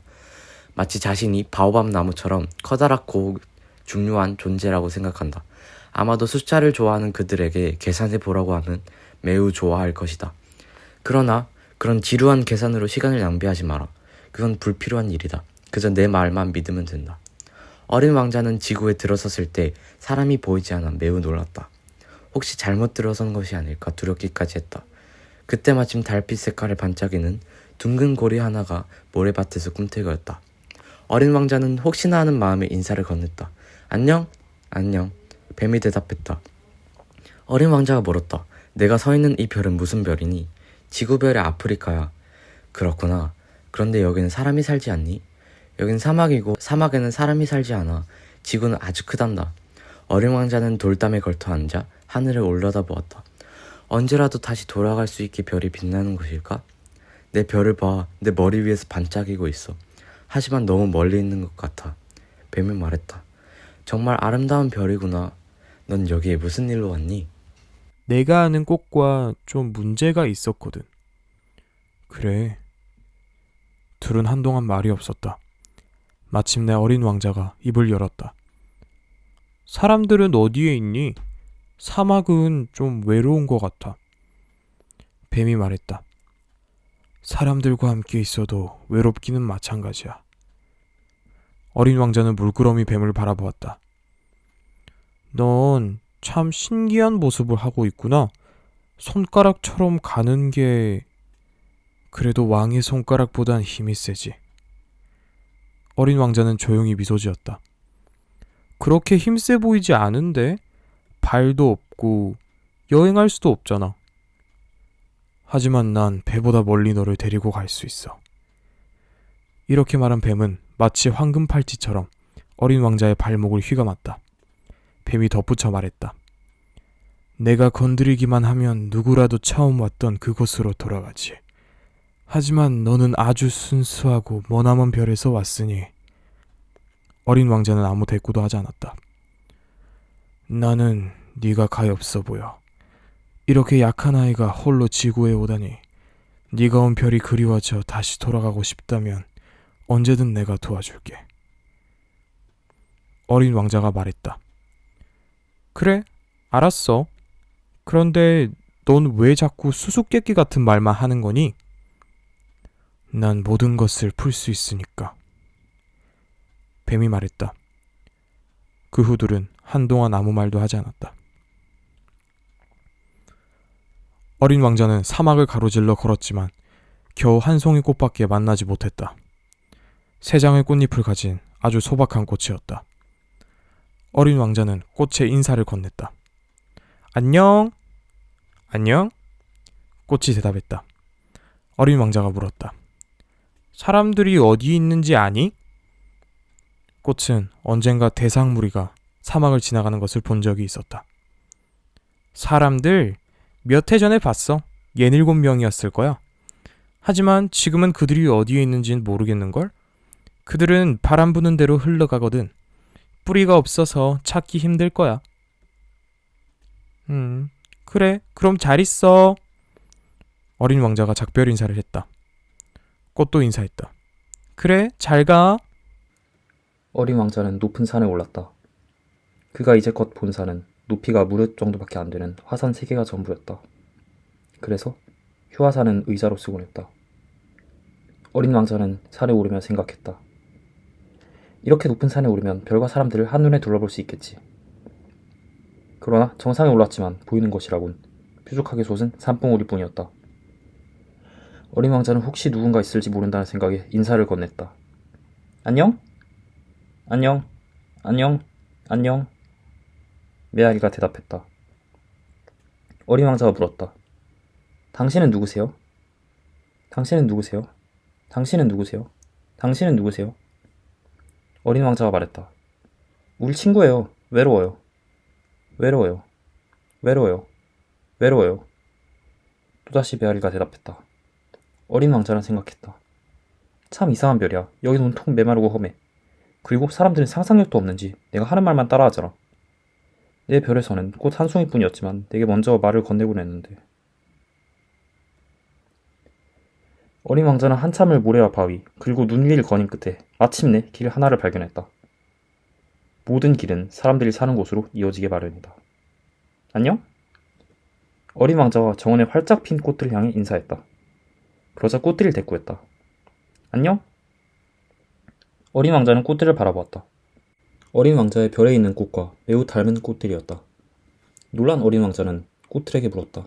마치 자신이 바오밥 나무처럼 커다랗고 중요한 존재라고 생각한다. 아마도 숫자를 좋아하는 그들에게 계산해 보라고 하면 매우 좋아할 것이다. 그러나 그런 지루한 계산으로 시간을 낭비하지 마라. 그건 불필요한 일이다. 그저 내 말만 믿으면 된다. 어린 왕자는 지구에 들어섰을 때 사람이 보이지 않아 매우 놀랐다. 혹시 잘못 들어선 것이 아닐까 두렵기까지 했다. 그때 마침 달빛 색깔을 반짝이는 둥근 고리 하나가 모래밭에서 꿈틀거렸다. 어린 왕자는 혹시나 하는 마음에 인사를 건넸다. 안녕? 안녕. 뱀이 대답했다. 어린 왕자가 물었다. 내가 서 있는 이 별은 무슨 별이니? 지구별의 아프리카야. 그렇구나. 그런데 여기는 사람이 살지 않니? 여긴 사막이고 사막에는 사람이 살지 않아. 지구는 아주 크단다. 어린 왕자는 돌담에 걸터 앉아 하늘을 올려다보았다. 언제라도 다시 돌아갈 수 있게 별이 빛나는 곳일까? 내 별을 봐. 내 머리 위에서 반짝이고 있어. 하지만 너무 멀리 있는 것 같아. 뱀이 말했다. 정말 아름다운 별이구나. 넌 여기에 무슨 일로 왔니? 내가 아는 꽃과 좀 문제가 있었거든. 그래. 둘은 한동안 말이 없었다. 마침내 어린 왕자가 입을 열었다. 사람들은 어디에 있니? 사막은 좀 외로운 것 같아. 뱀이 말했다. 사람들과 함께 있어도 외롭기는 마찬가지야. 어린 왕자는 물끄러미 뱀을 바라보았다. 넌 참 신기한 모습을 하고 있구나. 손가락처럼 가는 게 그래도 왕의 손가락보단 힘이 세지. 어린 왕자는 조용히 미소 지었다. 그렇게 힘세 보이지 않은데? 발도 없고 여행할 수도 없잖아. 하지만 난 배보다 멀리 너를 데리고 갈 수 있어. 이렇게 말한 뱀은 마치 황금 팔찌처럼 어린 왕자의 발목을 휘감았다. 뱀이 덧붙여 말했다. 내가 건드리기만 하면 누구라도 처음 왔던 그곳으로 돌아가지. 하지만 너는 아주 순수하고 머나먼 별에서 왔으니. 어린 왕자는 아무 대꾸도 하지 않았다. 나는 네가 가엾어 보여. 이렇게 약한 아이가 홀로 지구에 오다니. 네가 온 별이 그리워져 다시 돌아가고 싶다면 언제든 내가 도와줄게. 어린 왕자가 말했다. 그래, 알았어. 그런데 넌 왜 자꾸 수수께끼 같은 말만 하는 거니? 난 모든 것을 풀 수 있으니까. 뱀이 말했다. 그 후 둘은 한동안 아무 말도 하지 않았다. 어린 왕자는 사막을 가로질러 걸었지만 겨우 한 송이 꽃밖에 만나지 못했다. 세 장의 꽃잎을 가진 아주 소박한 꽃이었다. 어린 왕자는 꽃에 인사를 건넸다. 안녕? 안녕? 꽃이 대답했다. 어린 왕자가 물었다. 사람들이 어디 있는지 아니? 꽃은 언젠가 대상 무리가 사막을 지나가는 것을 본 적이 있었다. 사람들? 몇 해 전에 봤어. 67명이었을 거야. 하지만 지금은 그들이 어디에 있는지는 모르겠는걸? 그들은 바람 부는 대로 흘러가거든. 뿌리가 없어서 찾기 힘들 거야. 그래. 그럼 잘 있어. 어린 왕자가 작별 인사를 했다. 꽃도 인사했다. 그래, 잘 가. 어린 왕자는 높은 산에 올랐다. 그가 이제껏 본 산은 높이가 무릎 정도밖에 안 되는 화산 3개가 전부였다. 그래서 휴화산은 의자로 쓰곤 했다. 어린 왕자는 산에 오르며 생각했다. 이렇게 높은 산에 오르면 별과 사람들을 한눈에 둘러볼 수 있겠지. 그러나 정상에 올랐지만 보이는 것이라곤 뾰족하게 솟은 산봉우리 뿐이었다. 어린 왕자는 혹시 누군가 있을지 모른다는 생각에 인사를 건넸다. 안녕? 안녕? 안녕? 안녕? 메아리가 대답했다. 어린 왕자가 물었다. 당신은 누구세요? 당신은 누구세요? 당신은 누구세요? 당신은 누구세요? 어린 왕자가 말했다. 우리 친구예요. 외로워요. 외로워요. 외로워요. 외로워요. 또다시 메아리가 대답했다. 어린 왕자는 생각했다. 참 이상한 별이야. 여긴 온통 메마르고 험해. 그리고 사람들은 상상력도 없는지 내가 하는 말만 따라하잖아. 내 별에서는 꽃 한 송이뿐이었지만 내게 먼저 말을 건네곤 했는데. 어린 왕자는 한참을 모래와 바위 그리고 눈 위를 거닌 끝에 마침내 길 하나를 발견했다. 모든 길은 사람들이 사는 곳으로 이어지게 마련이다. 안녕? 어린 왕자와 정원에 활짝 핀 꽃들을 향해 인사했다. 그러자 꽃들을 대꾸했다. 안녕? 어린 왕자는 꽃들을 바라보았다. 어린 왕자의 별에 있는 꽃과 매우 닮은 꽃들이었다. 놀란 어린 왕자는 꽃들에게 물었다.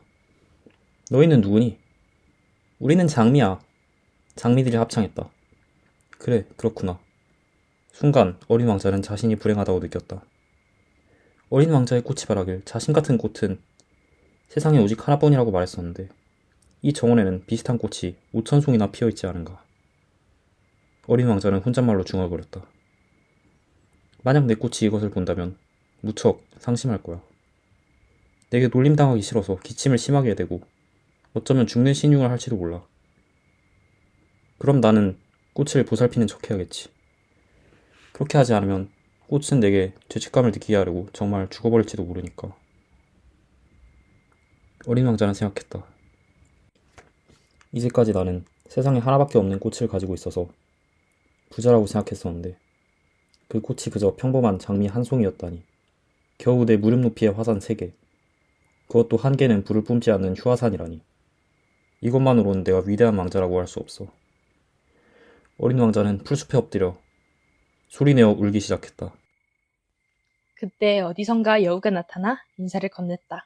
너희는 누구니? 우리는 장미야. 장미들이 합창했다. 그래, 그렇구나. 순간 어린 왕자는 자신이 불행하다고 느꼈다. 어린 왕자의 꽃이 바라길 자신 같은 꽃은 세상에 오직 하나뿐이라고 말했었는데 이 정원에는 비슷한 꽃이 5,000송이나 피어있지 않은가. 어린 왕자는 혼잣말로 중얼거렸다. 만약 내 꽃이 이것을 본다면 무척 상심할 거야. 내게 놀림당하기 싫어서 기침을 심하게 대고 어쩌면 죽는 신용을 할지도 몰라. 그럼 나는 꽃을 보살피는 척 해야겠지. 그렇게 하지 않으면 꽃은 내게 죄책감을 느끼게 하려고 정말 죽어버릴지도 모르니까. 어린 왕자는 생각했다. 이제까지 나는 세상에 하나밖에 없는 꽃을 가지고 있어서 부자라고 생각했었는데 그 꽃이 그저 평범한 장미 한 송이였다니. 겨우 내 무릎 높이의 화산 3개. 그것도 한 개는 불을 뿜지 않는 휴화산이라니. 이것만으로는 내가 위대한 왕자라고 할 수 없어. 어린 왕자는 풀숲에 엎드려 소리내어 울기 시작했다. 그때 어디선가 여우가 나타나 인사를 건넸다.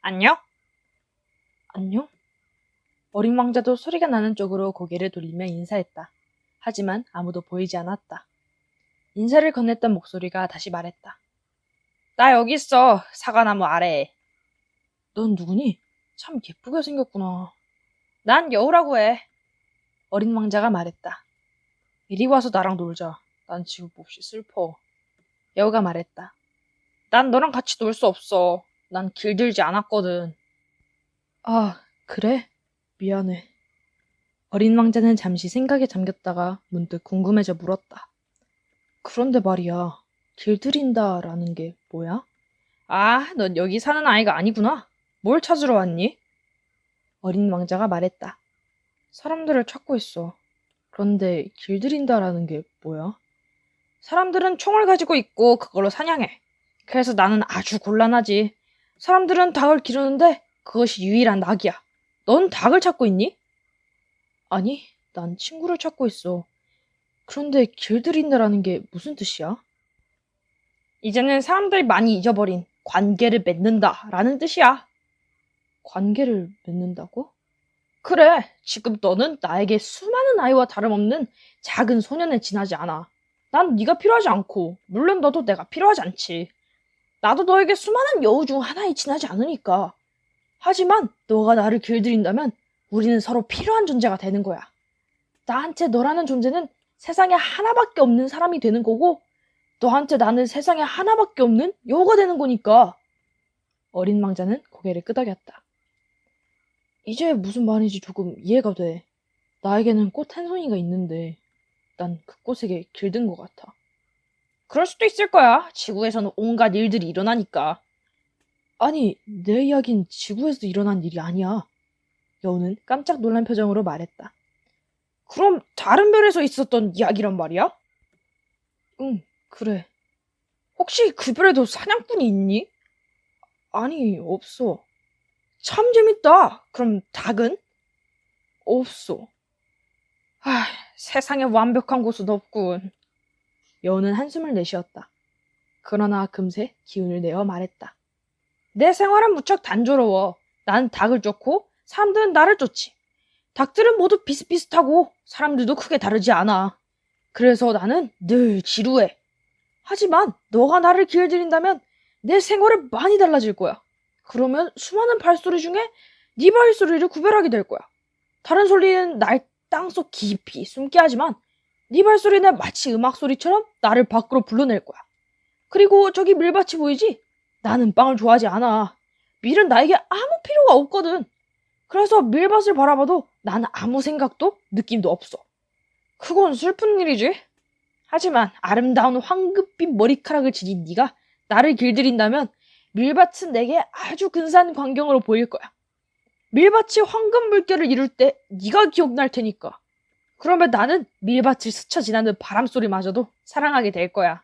안녕? 안녕? 어린 왕자도 소리가 나는 쪽으로 고개를 돌리며 인사했다. 하지만 아무도 보이지 않았다. 인사를 건넸던 목소리가 다시 말했다. 나 여기 있어. 사과나무 아래에. 넌 누구니? 참 예쁘게 생겼구나. 난 여우라고 해. 어린 왕자가 말했다. 이리 와서 나랑 놀자. 난 지금 몹시 슬퍼. 여우가 말했다. 난 너랑 같이 놀 수 없어. 난 길들지 않았거든. 아, 그래? 미안해. 어린 왕자는 잠시 생각에 잠겼다가 문득 궁금해져 물었다. 그런데 말이야, 길들인다라는 게 뭐야? 아, 넌 여기 사는 아이가 아니구나. 뭘 찾으러 왔니? 어린 왕자가 말했다. 사람들을 찾고 있어. 그런데 길들인다라는 게 뭐야? 사람들은 총을 가지고 있고 그걸로 사냥해. 그래서 나는 아주 곤란하지. 사람들은 닭을 기르는데 그것이 유일한 낙이야. 넌 닭을 찾고 있니? 아니, 난 친구를 찾고 있어. 그런데 길들인다라는 게 무슨 뜻이야? 이제는 사람들이 많이 잊어버린 관계를 맺는다라는 뜻이야. 관계를 맺는다고? 그래, 지금 너는 나에게 수많은 아이와 다름없는 작은 소년에 지나지 않아. 난 네가 필요하지 않고, 물론 너도 내가 필요하지 않지. 나도 너에게 수많은 여우 중 하나에 지나지 않으니까. 하지만 너가 나를 길들인다면 우리는 서로 필요한 존재가 되는 거야. 나한테 너라는 존재는 세상에 하나밖에 없는 사람이 되는 거고, 너한테 나는 세상에 하나밖에 없는 여우가 되는 거니까. 어린 왕자는 고개를 끄덕였다. 이제 무슨 말인지 조금 이해가 돼. 나에게는 꽃 한 송이가 있는데 난 그 꽃에게 길든 것 같아. 그럴 수도 있을 거야. 지구에서는 온갖 일들이 일어나니까. 아니, 내 이야기는 지구에서 일어난 일이 아니야. 여우는 깜짝 놀란 표정으로 말했다. 그럼 다른 별에서 있었던 이야기란 말이야? 응, 그래. 혹시 그 별에도 사냥꾼이 있니? 아니, 없어. 참 재밌다. 그럼 닭은? 없어. 세상에 완벽한 곳은 없군. 여우는 한숨을 내쉬었다. 그러나 금세 기운을 내어 말했다. 내 생활은 무척 단조로워. 난 닭을 쫓고 사람들은 나를 쫓지. 닭들은 모두 비슷비슷하고 사람들도 크게 다르지 않아. 그래서 나는 늘 지루해. 하지만 너가 나를 길들인다면 내 생활은 많이 달라질 거야. 그러면 수많은 발소리 중에 네 발소리를 구별하게 될 거야. 다른 소리는 날 땅속 깊이 숨게 하지만 네 발소리는 마치 음악 소리처럼 나를 밖으로 불러낼 거야. 그리고 저기 밀밭이 보이지? 나는 빵을 좋아하지 않아. 밀은 나에게 아무 필요가 없거든. 그래서 밀밭을 바라봐도 나는 아무 생각도 느낌도 없어. 그건 슬픈 일이지. 하지만 아름다운 황급빛 머리카락을 지닌 네가 나를 길들인다면 밀밭은 내게 아주 근사한 광경으로 보일 거야. 밀밭이 황금 물결을 이룰 때 네가 기억날 테니까. 그러면 나는 밀밭을 스쳐 지나는 바람소리마저도 사랑하게 될 거야.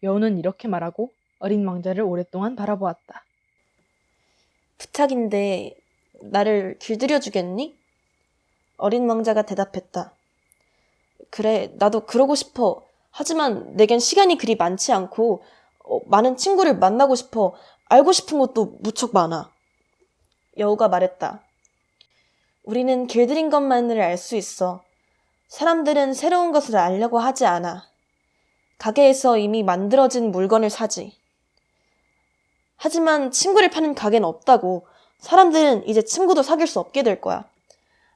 여우는 이렇게 말하고 어린 왕자를 오랫동안 바라보았다. 부탁인데 나를 길들여 주겠니? 어린 왕자가 대답했다. 그래, 나도 그러고 싶어. 하지만 내겐 시간이 그리 많지 않고 많은 친구를 만나고 싶어. 알고 싶은 것도 무척 많아. 여우가 말했다. 우리는 길들인 것만을 알 수 있어. 사람들은 새로운 것을 알려고 하지 않아. 가게에서 이미 만들어진 물건을 사지. 하지만 친구를 파는 가게는 없다고. 사람들은 이제 친구도 사귈 수 없게 될 거야.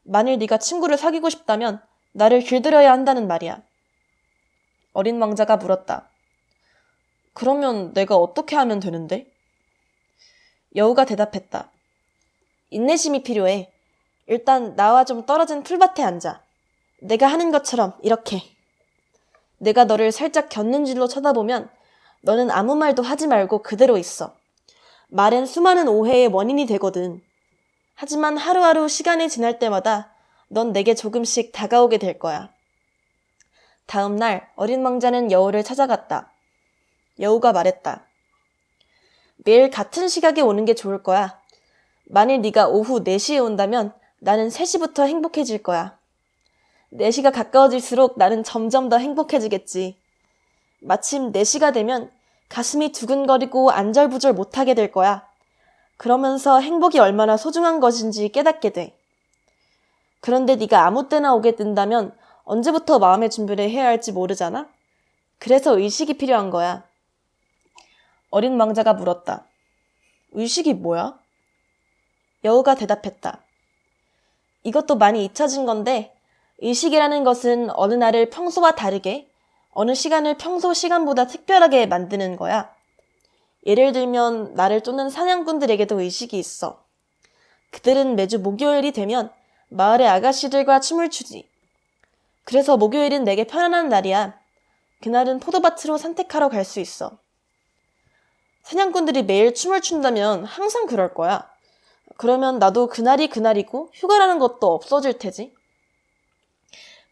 만일 네가 친구를 사귀고 싶다면 나를 길들여야 한다는 말이야. 어린 왕자가 물었다. 그러면 내가 어떻게 하면 되는데? 여우가 대답했다. 인내심이 필요해. 일단 나와 좀 떨어진 풀밭에 앉아. 내가 하는 것처럼 이렇게. 내가 너를 살짝 곁눈질로 쳐다보면 너는 아무 말도 하지 말고 그대로 있어. 말은 수많은 오해의 원인이 되거든. 하지만 하루하루 시간이 지날 때마다 넌 내게 조금씩 다가오게 될 거야. 다음 날 어린 왕자는 여우를 찾아갔다. 여우가 말했다. 매일 같은 시각에 오는 게 좋을 거야. 만일 네가 오후 4시에 온다면 나는 3시부터 행복해질 거야. 4시가 가까워질수록 나는 점점 더 행복해지겠지. 마침 4시가 되면 가슴이 두근거리고 안절부절 못하게 될 거야. 그러면서 행복이 얼마나 소중한 것인지 깨닫게 돼. 그런데 네가 아무 때나 오게 된다면 언제부터 마음의 준비를 해야 할지 모르잖아? 그래서 의식이 필요한 거야. 어린 왕자가 물었다. 의식이 뭐야? 여우가 대답했다. 이것도 많이 잊혀진 건데 의식이라는 것은 어느 날을 평소와 다르게 어느 시간을 평소 시간보다 특별하게 만드는 거야. 예를 들면 나를 쫓는 사냥꾼들에게도 의식이 있어. 그들은 매주 목요일이 되면 마을의 아가씨들과 춤을 추지. 그래서 목요일은 내게 편안한 날이야. 그날은 포도밭으로 산책하러 갈 수 있어. 사냥꾼들이 매일 춤을 춘다면 항상 그럴 거야. 그러면 나도 그날이 그날이고 휴가라는 것도 없어질 테지.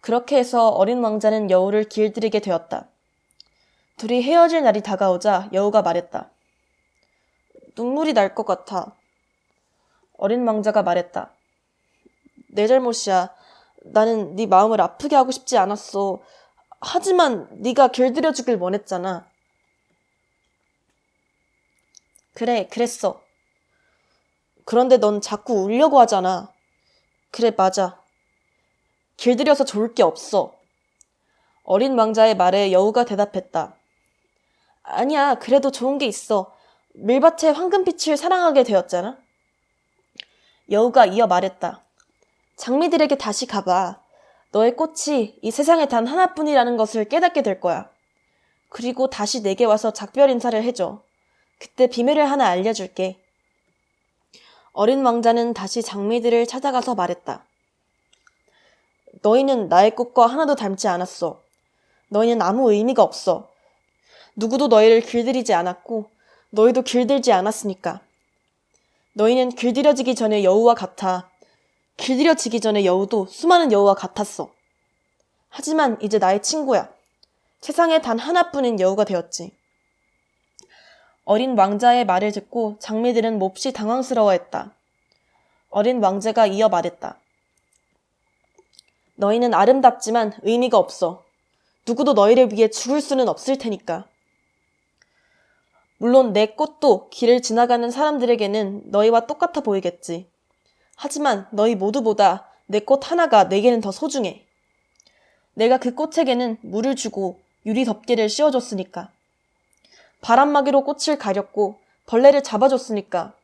그렇게 해서 어린 왕자는 여우를 길들이게 되었다. 둘이 헤어질 날이 다가오자 여우가 말했다. 눈물이 날 것 같아. 어린 왕자가 말했다. 내 잘못이야. 나는 네 마음을 아프게 하고 싶지 않았어. 하지만 네가 길들여주길 원했잖아. 그래, 그랬어. 그런데 넌 자꾸 울려고 하잖아. 그래, 맞아. 길들여서 좋을 게 없어. 어린 왕자의 말에 여우가 대답했다. 아니야, 그래도 좋은 게 있어. 밀밭의 황금빛을 사랑하게 되었잖아. 여우가 이어 말했다. 장미들에게 다시 가봐. 너의 꽃이 이 세상에 단 하나뿐이라는 것을 깨닫게 될 거야. 그리고 다시 내게 와서 작별 인사를 해줘. 그때 비밀을 하나 알려줄게. 어린 왕자는 다시 장미들을 찾아가서 말했다. 너희는 나의 꽃과 하나도 닮지 않았어. 너희는 아무 의미가 없어. 누구도 너희를 길들이지 않았고 너희도 길들지 않았으니까. 너희는 길들여지기 전에 여우와 같아. 길들여지기 전에 여우도 수많은 여우와 같았어. 하지만 이제 나의 친구야. 세상에 단 하나뿐인 여우가 되었지. 어린 왕자의 말을 듣고 장미들은 몹시 당황스러워했다. 어린 왕자가 이어 말했다. 너희는 아름답지만 의미가 없어. 누구도 너희를 위해 죽을 수는 없을 테니까. 물론 내 꽃도 길을 지나가는 사람들에게는 너희와 똑같아 보이겠지. 하지만 너희 모두보다 내 꽃 하나가 내게는 더 소중해. 내가 그 꽃에게는 물을 주고 유리 덮개를 씌워줬으니까. 바람막이로 꽃을 가렸고 벌레를 잡아줬으니까.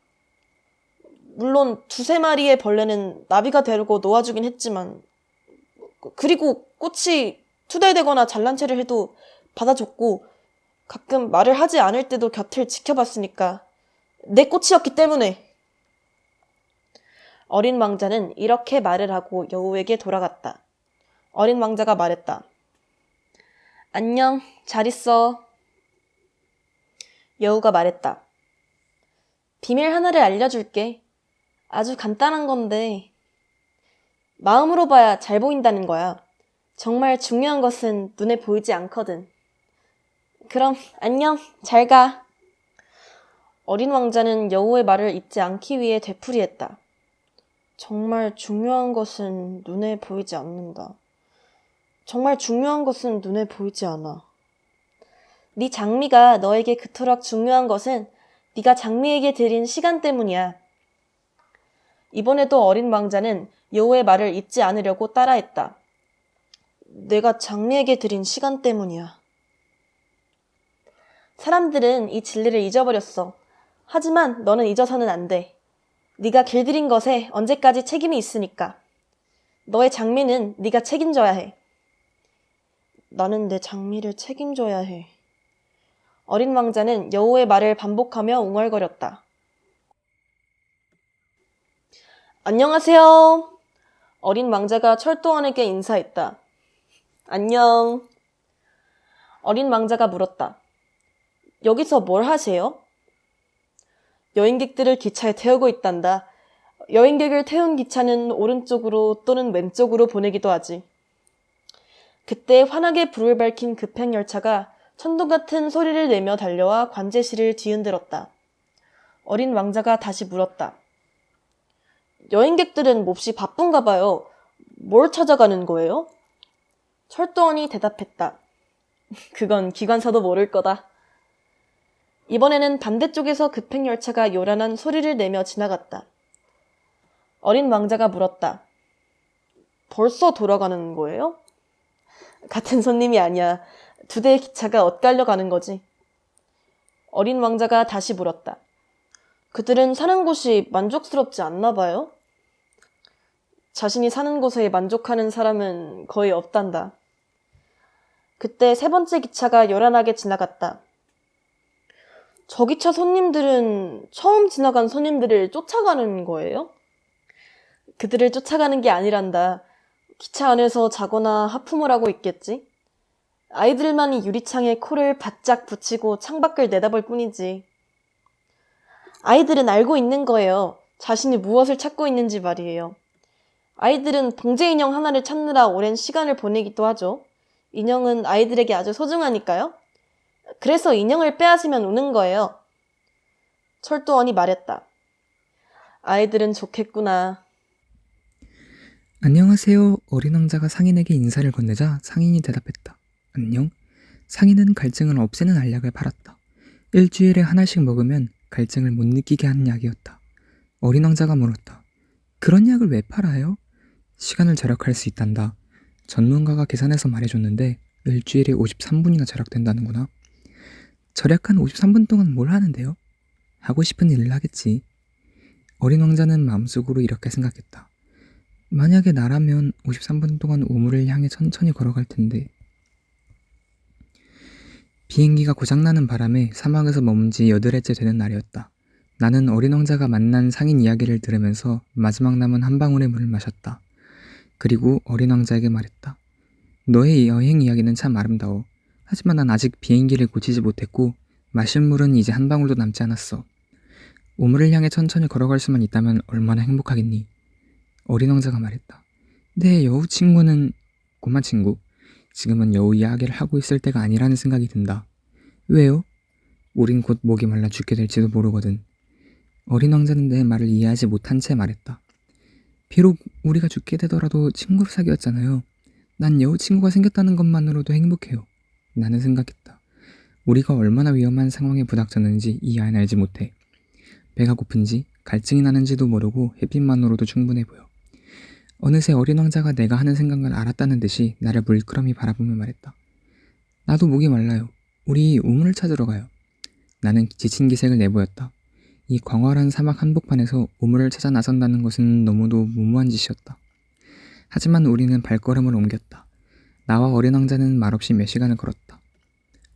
물론 2-3마리의 벌레는 나비가 되고 놓아주긴 했지만, 그리고 꽃이 투덜대거나 잘난 체를 해도 받아줬고 가끔 말을 하지 않을 때도 곁을 지켜봤으니까. 내 꽃이었기 때문에. 어린 왕자는 이렇게 말을 하고 여우에게 돌아갔다. 어린 왕자가 말했다. 안녕, 잘 있어. 여우가 말했다. 비밀 하나를 알려줄게. 아주 간단한 건데 마음으로 봐야 잘 보인다는 거야. 정말 중요한 것은 눈에 보이지 않거든. 그럼 안녕, 잘 가. 어린 왕자는 여우의 말을 잊지 않기 위해 되풀이했다. 정말 중요한 것은 눈에 보이지 않는다. 정말 중요한 것은 눈에 보이지 않아. 네 장미가 너에게 그토록 중요한 것은 네가 장미에게 들인 시간 때문이야. 이번에도 어린 왕자는 여우의 말을 잊지 않으려고 따라했다. 내가 장미에게 들인 시간 때문이야. 사람들은 이 진리를 잊어버렸어. 하지만 너는 잊어서는 안 돼. 네가 길들인 것에 언제까지 책임이 있으니까. 너의 장미는 네가 책임져야 해. 나는 내 장미를 책임져야 해. 어린 왕자는 여우의 말을 반복하며 웅얼거렸다. 안녕하세요. 어린 왕자가 철도원에게 인사했다. 안녕. 어린 왕자가 물었다. 여기서 뭘 하세요? 여행객들을 기차에 태우고 있단다. 여행객을 태운 기차는 오른쪽으로 또는 왼쪽으로 보내기도 하지. 그때 환하게 불을 밝힌 급행열차가 천둥 같은 소리를 내며 달려와 관제실을 뒤흔들었다. 어린 왕자가 다시 물었다. 여행객들은 몹시 바쁜가 봐요. 뭘 찾아가는 거예요? 철도원이 대답했다. 그건 기관사도 모를 거다. 이번에는 반대쪽에서 급행열차가 요란한 소리를 내며 지나갔다. 어린 왕자가 물었다. 벌써 돌아가는 거예요? 같은 손님이 아니야. 2대의 기차가 엇갈려 가는 거지. 어린 왕자가 다시 물었다. 그들은 사는 곳이 만족스럽지 않나 봐요? 자신이 사는 곳에 만족하는 사람은 거의 없단다. 그때 3번째 기차가 요란하게 지나갔다. 저 기차 손님들은 처음 지나간 손님들을 쫓아가는 거예요? 그들을 쫓아가는 게 아니란다. 기차 안에서 자거나 하품을 하고 있겠지? 아이들만이 유리창에 코를 바짝 붙이고 창밖을 내다볼 뿐이지. 아이들은 알고 있는 거예요. 자신이 무엇을 찾고 있는지 말이에요. 아이들은 봉제 인형 하나를 찾느라 오랜 시간을 보내기도 하죠. 인형은 아이들에게 아주 소중하니까요. 그래서 인형을 빼앗으면 우는 거예요. 철도원이 말했다. 아이들은 좋겠구나. 안녕하세요. 어린 왕자가 상인에게 인사를 건네자 상인이 대답했다. 안녕. 상인은 갈증을 없애는 알약을 팔았다. 일주일에 하나씩 먹으면 갈증을 못 느끼게 하는 약이었다. 어린 왕자가 물었다. 그런 약을 왜 팔아요? 시간을 절약할 수 있단다. 전문가가 계산해서 말해줬는데 일주일에 53분이나 절약된다는구나. 절약한 53분 동안 뭘 하는데요? 하고 싶은 일을 하겠지. 어린 왕자는 마음속으로 이렇게 생각했다. 만약에 나라면 53분 동안 우물을 향해 천천히 걸어갈 텐데. 비행기가 고장나는 바람에 사막에서 머문 지 8회째 되는 날이었다. 나는 어린 왕자가 만난 상인 이야기를 들으면서 마지막 남은 한 방울의 물을 마셨다. 그리고 어린 왕자에게 말했다. 너의 여행 이야기는 참 아름다워. 하지만 난 아직 비행기를 고치지 못했고 마실 물은 이제 한 방울도 남지 않았어. 우물을 향해 천천히 걸어갈 수만 있다면 얼마나 행복하겠니? 어린 왕자가 말했다. 내 여우 친구는 꼬마 친구. 지금은 여우 이야기를 하고 있을 때가 아니라는 생각이 든다. 왜요? 우린 곧 목이 말라 죽게 될지도 모르거든. 어린 왕자는 내 말을 이해하지 못한 채 말했다. 비록 우리가 죽게 되더라도 친구로 사귀었잖아요. 난 여우 친구가 생겼다는 것만으로도 행복해요. 나는 생각했다. 우리가 얼마나 위험한 상황에 부닥쳤는지 이 아이는 알지 못해. 배가 고픈지 갈증이 나는지도 모르고 햇빛만으로도 충분해 보여. 어느새 어린 왕자가 내가 하는 생각을 알았다는 듯이 나를 물끄러미 바라보며 말했다. 나도 목이 말라요. 우리 우물을 찾으러 가요. 나는 지친 기색을 내보였다. 이 광활한 사막 한복판에서 우물을 찾아 나선다는 것은 너무도 무모한 짓이었다. 하지만 우리는 발걸음을 옮겼다. 나와 어린 왕자는 말없이 몇 시간을 걸었다.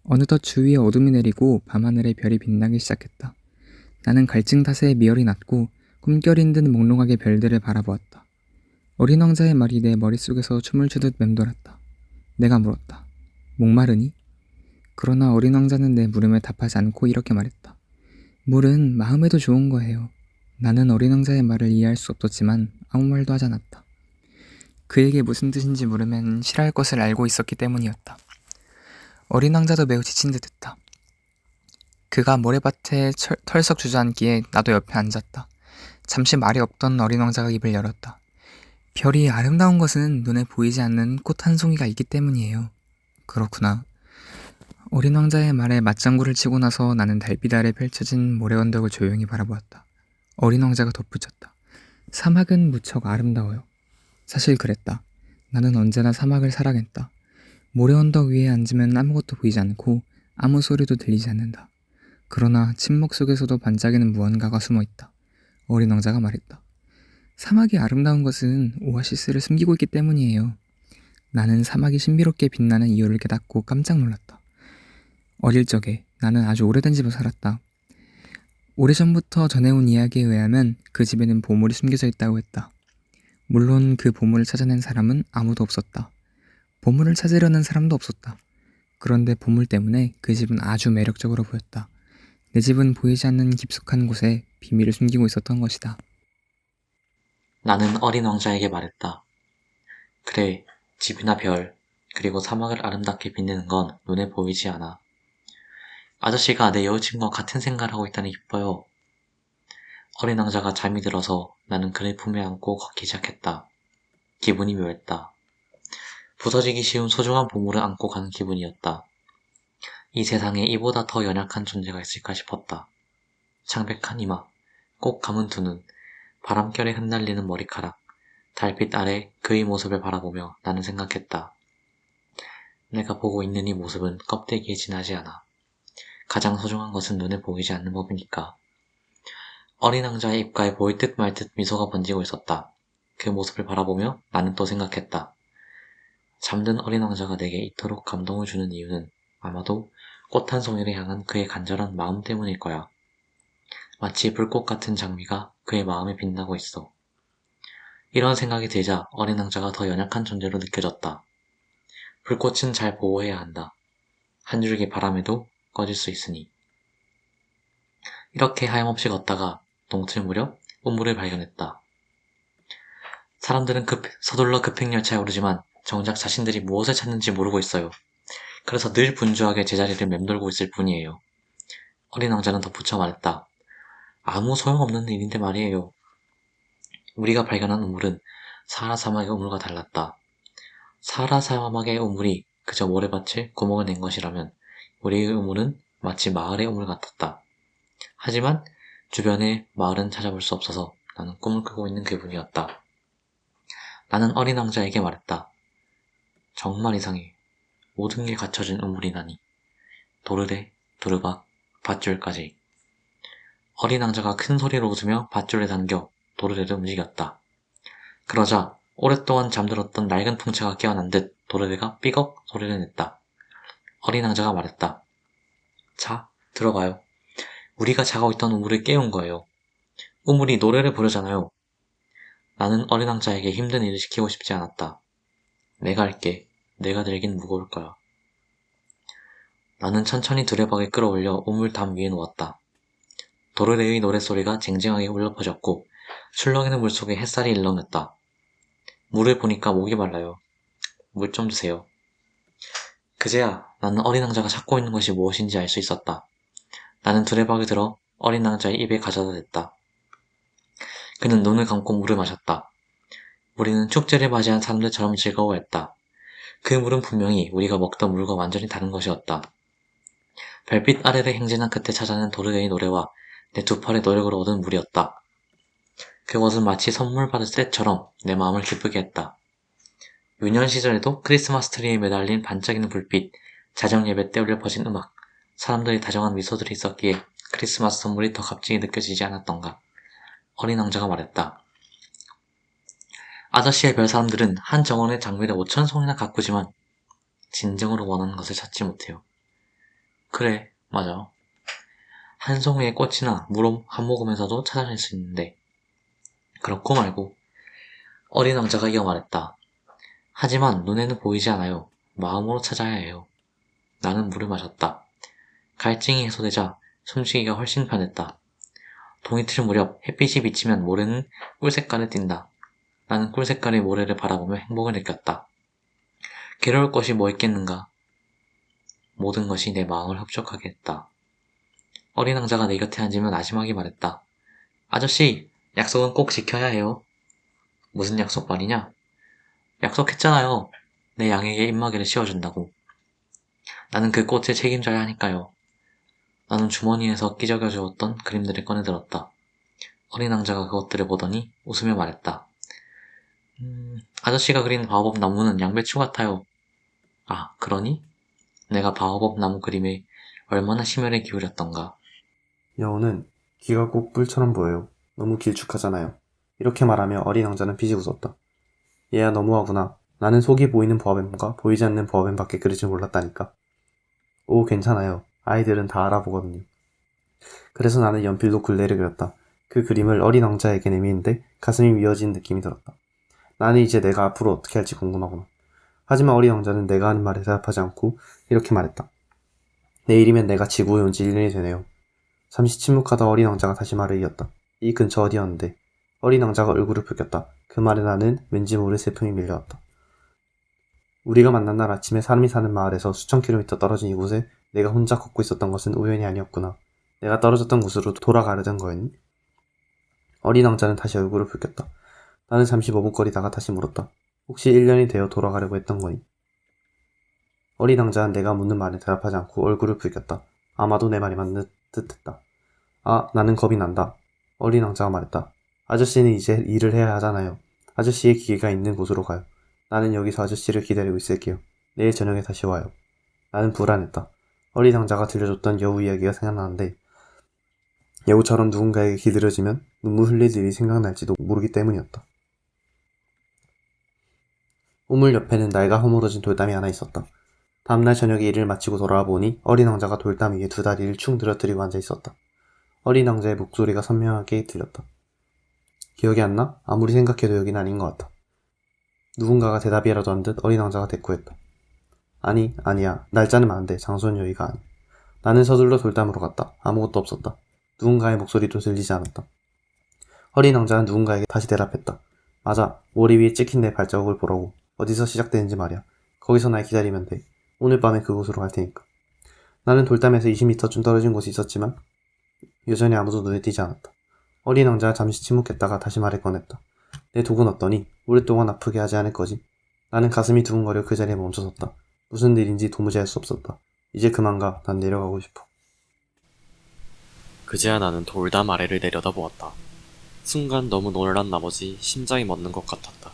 어느덧 주위에 어둠이 내리고 밤하늘에 별이 빛나기 시작했다. 나는 갈증 탓에 미열이 났고 꿈결인 듯 몽롱하게 별들을 바라보았다. 어린 왕자의 말이 내 머릿속에서 춤을 추듯 맴돌았다. 내가 물었다. 목마르니? 그러나 어린 왕자는 내 물음에 답하지 않고 이렇게 말했다. 물은 마음에도 좋은 거예요. 나는 어린 왕자의 말을 이해할 수 없었지만 아무 말도 하지 않았다. 그에게 무슨 뜻인지 물으면 싫어할 것을 알고 있었기 때문이었다. 어린 왕자도 매우 지친 듯 했다. 그가 모래밭에 털썩 주저앉기에 나도 옆에 앉았다. 잠시 말이 없던 어린 왕자가 입을 열었다. 별이 아름다운 것은 눈에 보이지 않는 꽃 한 송이가 있기 때문이에요. 그렇구나. 어린 왕자의 말에 맞장구를 치고 나서 나는 달빛 아래 펼쳐진 모래 언덕을 조용히 바라보았다. 어린 왕자가 덧붙였다. 사막은 무척 아름다워요. 사실 그랬다. 나는 언제나 사막을 사랑했다. 모래 언덕 위에 앉으면 아무것도 보이지 않고 아무 소리도 들리지 않는다. 그러나 침묵 속에서도 반짝이는 무언가가 숨어있다. 어린 왕자가 말했다. 사막이 아름다운 것은 오아시스를 숨기고 있기 때문이에요. 나는 사막이 신비롭게 빛나는 이유를 깨닫고 깜짝 놀랐다. 어릴 적에 나는 아주 오래된 집에 살았다. 오래전부터 전해온 이야기에 의하면 그 집에는 보물이 숨겨져 있다고 했다. 물론 그 보물을 찾아낸 사람은 아무도 없었다. 보물을 찾으려는 사람도 없었다. 그런데 보물 때문에 그 집은 아주 매력적으로 보였다. 내 집은 보이지 않는 깊숙한 곳에 비밀을 숨기고 있었던 것이다. 나는 어린 왕자에게 말했다. 그래, 집이나 별, 그리고 사막을 아름답게 빛내는 건 눈에 보이지 않아. 아저씨가 내 여자친구와 같은 생각을 하고 있다니 기뻐요. 어린 왕자가 잠이 들어서 나는 그를 품에 안고 걷기 시작했다. 기분이 묘했다. 부서지기 쉬운 소중한 보물을 안고 가는 기분이었다. 이 세상에 이보다 더 연약한 존재가 있을까 싶었다. 창백한 이마, 꼭 감은 두 눈, 바람결에 흩날리는 머리카락, 달빛 아래 그의 모습을 바라보며 나는 생각했다. 내가 보고 있는 이 모습은 껍데기에 지나지 않아. 가장 소중한 것은 눈에 보이지 않는 법이니까. 어린 왕자의 입가에 보일 듯 말 듯 미소가 번지고 있었다. 그 모습을 바라보며 나는 또 생각했다. 잠든 어린 왕자가 내게 이토록 감동을 주는 이유는 아마도 꽃 한 송이를 향한 그의 간절한 마음 때문일 거야. 마치 불꽃 같은 장미가 그의 마음에 빛나고 있어. 이런 생각이 들자 어린 왕자가 더 연약한 존재로 느껴졌다. 불꽃은 잘 보호해야 한다. 한 줄기 바람에도 꺼질 수 있으니. 이렇게 하염없이 걷다가 동틀 무렵 우물을 발견했다. 사람들은 서둘러 급행열차에 오르지만 정작 자신들이 무엇을 찾는지 모르고 있어요. 그래서 늘 분주하게 제자리를 맴돌고 있을 뿐이에요. 어린 왕자는 덧붙여 말했다. 아무 소용없는 일인데 말이에요. 우리가 발견한 우물은 사하라 사막의 우물과 달랐다. 사하라 사막의 우물이 그저 모래밭에 구멍을 낸 것이라면 우리의 우물은 마치 마을의 우물 같았다. 하지만 주변의 마을은 찾아볼 수 없어서 나는 꿈을 꾸고 있는 기분이었다. 나는 어린 왕자에게 말했다. 정말 이상해. 모든 게 갖춰진 우물이라니. 도르래, 두르박, 밧줄까지. 어린 왕자가 큰 소리로 웃으며 밧줄에 당겨 도르래를 움직였다. 그러자 오랫동안 잠들었던 낡은 풍차가 깨어난 듯 도르래가 삐걱 소리를 냈다. 어린 왕자가 말했다. 자, 들어봐요. 우리가 자고 있던 우물을 깨운 거예요. 우물이 노래를 부르잖아요. 나는 어린 왕자에게 힘든 일을 시키고 싶지 않았다. 내가 할게. 내가 들긴 무거울 거야. 나는 천천히 두레박을 끌어올려 우물 담 위에 놓았다. 도르래의 노랫소리가 쟁쟁하게 울려 퍼졌고 출렁이는 물속에 햇살이 일렁였다. 물을 보니까 목이 말라요. 물 좀 주세요. 그제야 나는 어린 왕자가 찾고 있는 것이 무엇인지 알 수 있었다. 나는 두레박을 들어 어린 왕자의 입에 가져다 댔다. 그는 눈을 감고 물을 마셨다. 우리는 축제를 맞이한 사람들처럼 즐거워했다. 그 물은 분명히 우리가 먹던 물과 완전히 다른 것이었다. 별빛 아래를 행진한 끝에 찾아낸 도르래의 노래와 내 두 팔의 노력으로 얻은 물이었다. 그것은 마치 선물 받을 때처럼 내 마음을 기쁘게 했다. 유년 시절에도 크리스마스 트리에 매달린 반짝이는 불빛, 자정 예배 때 울려 퍼진 음악, 사람들이 다정한 미소들이 있었기에 크리스마스 선물이 더 값지게 느껴지지 않았던가. 어린 왕자가 말했다. 아저씨의 별 사람들은 한 정원의 장미를 5,000송이나 가꾸지만 진정으로 원하는 것을 찾지 못해요. 그래, 맞아. 한 송이의 꽃이나 물 한 모금에서도 찾아낼 수 있는데. 그렇고 말고. 어린 왕자가 이어 말했다. 하지만 눈에는 보이지 않아요. 마음으로 찾아야 해요. 나는 물을 마셨다. 갈증이 해소되자 숨쉬기가 훨씬 편했다. 동이틀 무렵 햇빛이 비치면 모래는 꿀색깔에 띈다. 나는 꿀색깔의 모래를 바라보며 행복을 느꼈다. 괴로울 것이 뭐 있겠는가. 모든 것이 내 마음을 흡족하게 했다. 어린 왕자가 내 곁에 앉으며 나지막이 말했다. 아저씨, 약속은 꼭 지켜야 해요. 무슨 약속 말이냐? 약속했잖아요. 내 양에게 입마개를 씌워준다고. 나는 그 꽃에 책임져야 하니까요. 나는 주머니에서 끼적여 주었던 그림들을 꺼내들었다. 어린 왕자가 그것들을 보더니 웃으며 말했다. 아저씨가 그린 바오밥 나무는 양배추 같아요. 아, 그러니? 내가 바오밥 나무 그림에 얼마나 심혈을 기울였던가. 여우는 귀가 꼭 뿔처럼 보여요. 너무 길쭉하잖아요. 이렇게 말하며 어린 왕자는 피식 웃었다. 얘야 너무하구나. 나는 속이 보이는 보아뱀과 보이지 않는 보아뱀밖에 그릴 줄 몰랐다니까. 오, 괜찮아요. 아이들은 다 알아보거든요. 그래서 나는 연필로 굴레를 그렸다. 그 그림을 어린 왕자에게 내미는데 가슴이 미어진 느낌이 들었다. 나는 이제 내가 앞으로 어떻게 할지 궁금하구나. 하지만 어린 왕자는 내가 하는 말에 대답하지 않고 이렇게 말했다. 내일이면 내가 지구에 온 지 1년이 되네요. 잠시 침묵하다 어린 왕자가 다시 말을 이었다. 이 근처 어디였는데? 어린 왕자가 얼굴을 붉혔다. 그 말에 나는 왠지 모를 슬픔이 밀려왔다. 우리가 만난 날 아침에 사람이 사는 마을에서 수천 킬로미터 떨어진 이곳에 내가 혼자 걷고 있었던 것은 우연이 아니었구나. 내가 떨어졌던 곳으로 돌아가려던 거였니? 어린 왕자는 다시 얼굴을 붉혔다. 나는 잠시 머뭇거리다가 다시 물었다. 혹시 1년이 되어 돌아가려고 했던 거니? 어린 왕자는 내가 묻는 말에 대답하지 않고 얼굴을 붉혔다. 아마도 내 말이 맞는 듯했다. 아, 나는 겁이 난다. 어린 왕자가 말했다. 아저씨는 이제 일을 해야 하잖아요. 아저씨의 기계가 있는 곳으로 가요. 나는 여기서 아저씨를 기다리고 있을게요. 내일 저녁에 다시 와요. 나는 불안했다. 어린 왕자가 들려줬던 여우 이야기가 생각나는데 여우처럼 누군가에게 기다려지면 눈물 흘릴 일이 생각날지도 모르기 때문이었다. 우물 옆에는 낡아 허물어진 돌담이 하나 있었다. 다음날 저녁에 일을 마치고 돌아와 보니 어린 왕자가 돌담 위에 두 다리를 축 늘어뜨리고 앉아 있었다. 어린 왕자의 목소리가 선명하게 들렸다. 기억이 안 나? 아무리 생각해도 여긴 아닌 것 같아. 누군가가 대답이라도 한 듯 어린 왕자가 대꾸했다. 아니야. 날짜는 많은데 장소는 여기가 아니야. 나는 서둘러 돌담으로 갔다. 아무것도 없었다. 누군가의 목소리도 들리지 않았다. 어린 왕자는 누군가에게 다시 대답했다. 맞아. 모래 위에 찍힌 내 발자국을 보라고. 어디서 시작되는지 말이야. 거기서 날 기다리면 돼. 오늘 밤에 그곳으로 갈 테니까. 나는 돌담에서 20m쯤 떨어진 곳이 있었지만 여전히 아무도 눈에 띄지 않았다. 어린 왕자가 잠시 침묵했다가 다시 말을 꺼냈다. 내 독은 어떠니? 오랫동안 아프게 하지 않을 거지? 나는 가슴이 두근거려 그 자리에 멈춰섰다. 무슨 일인지 도무지 알 수 없었다. 이제 그만 가. 난 내려가고 싶어. 그제야 나는 돌담 아래를 내려다보았다. 순간 너무 놀란 나머지 심장이 멎는 것 같았다.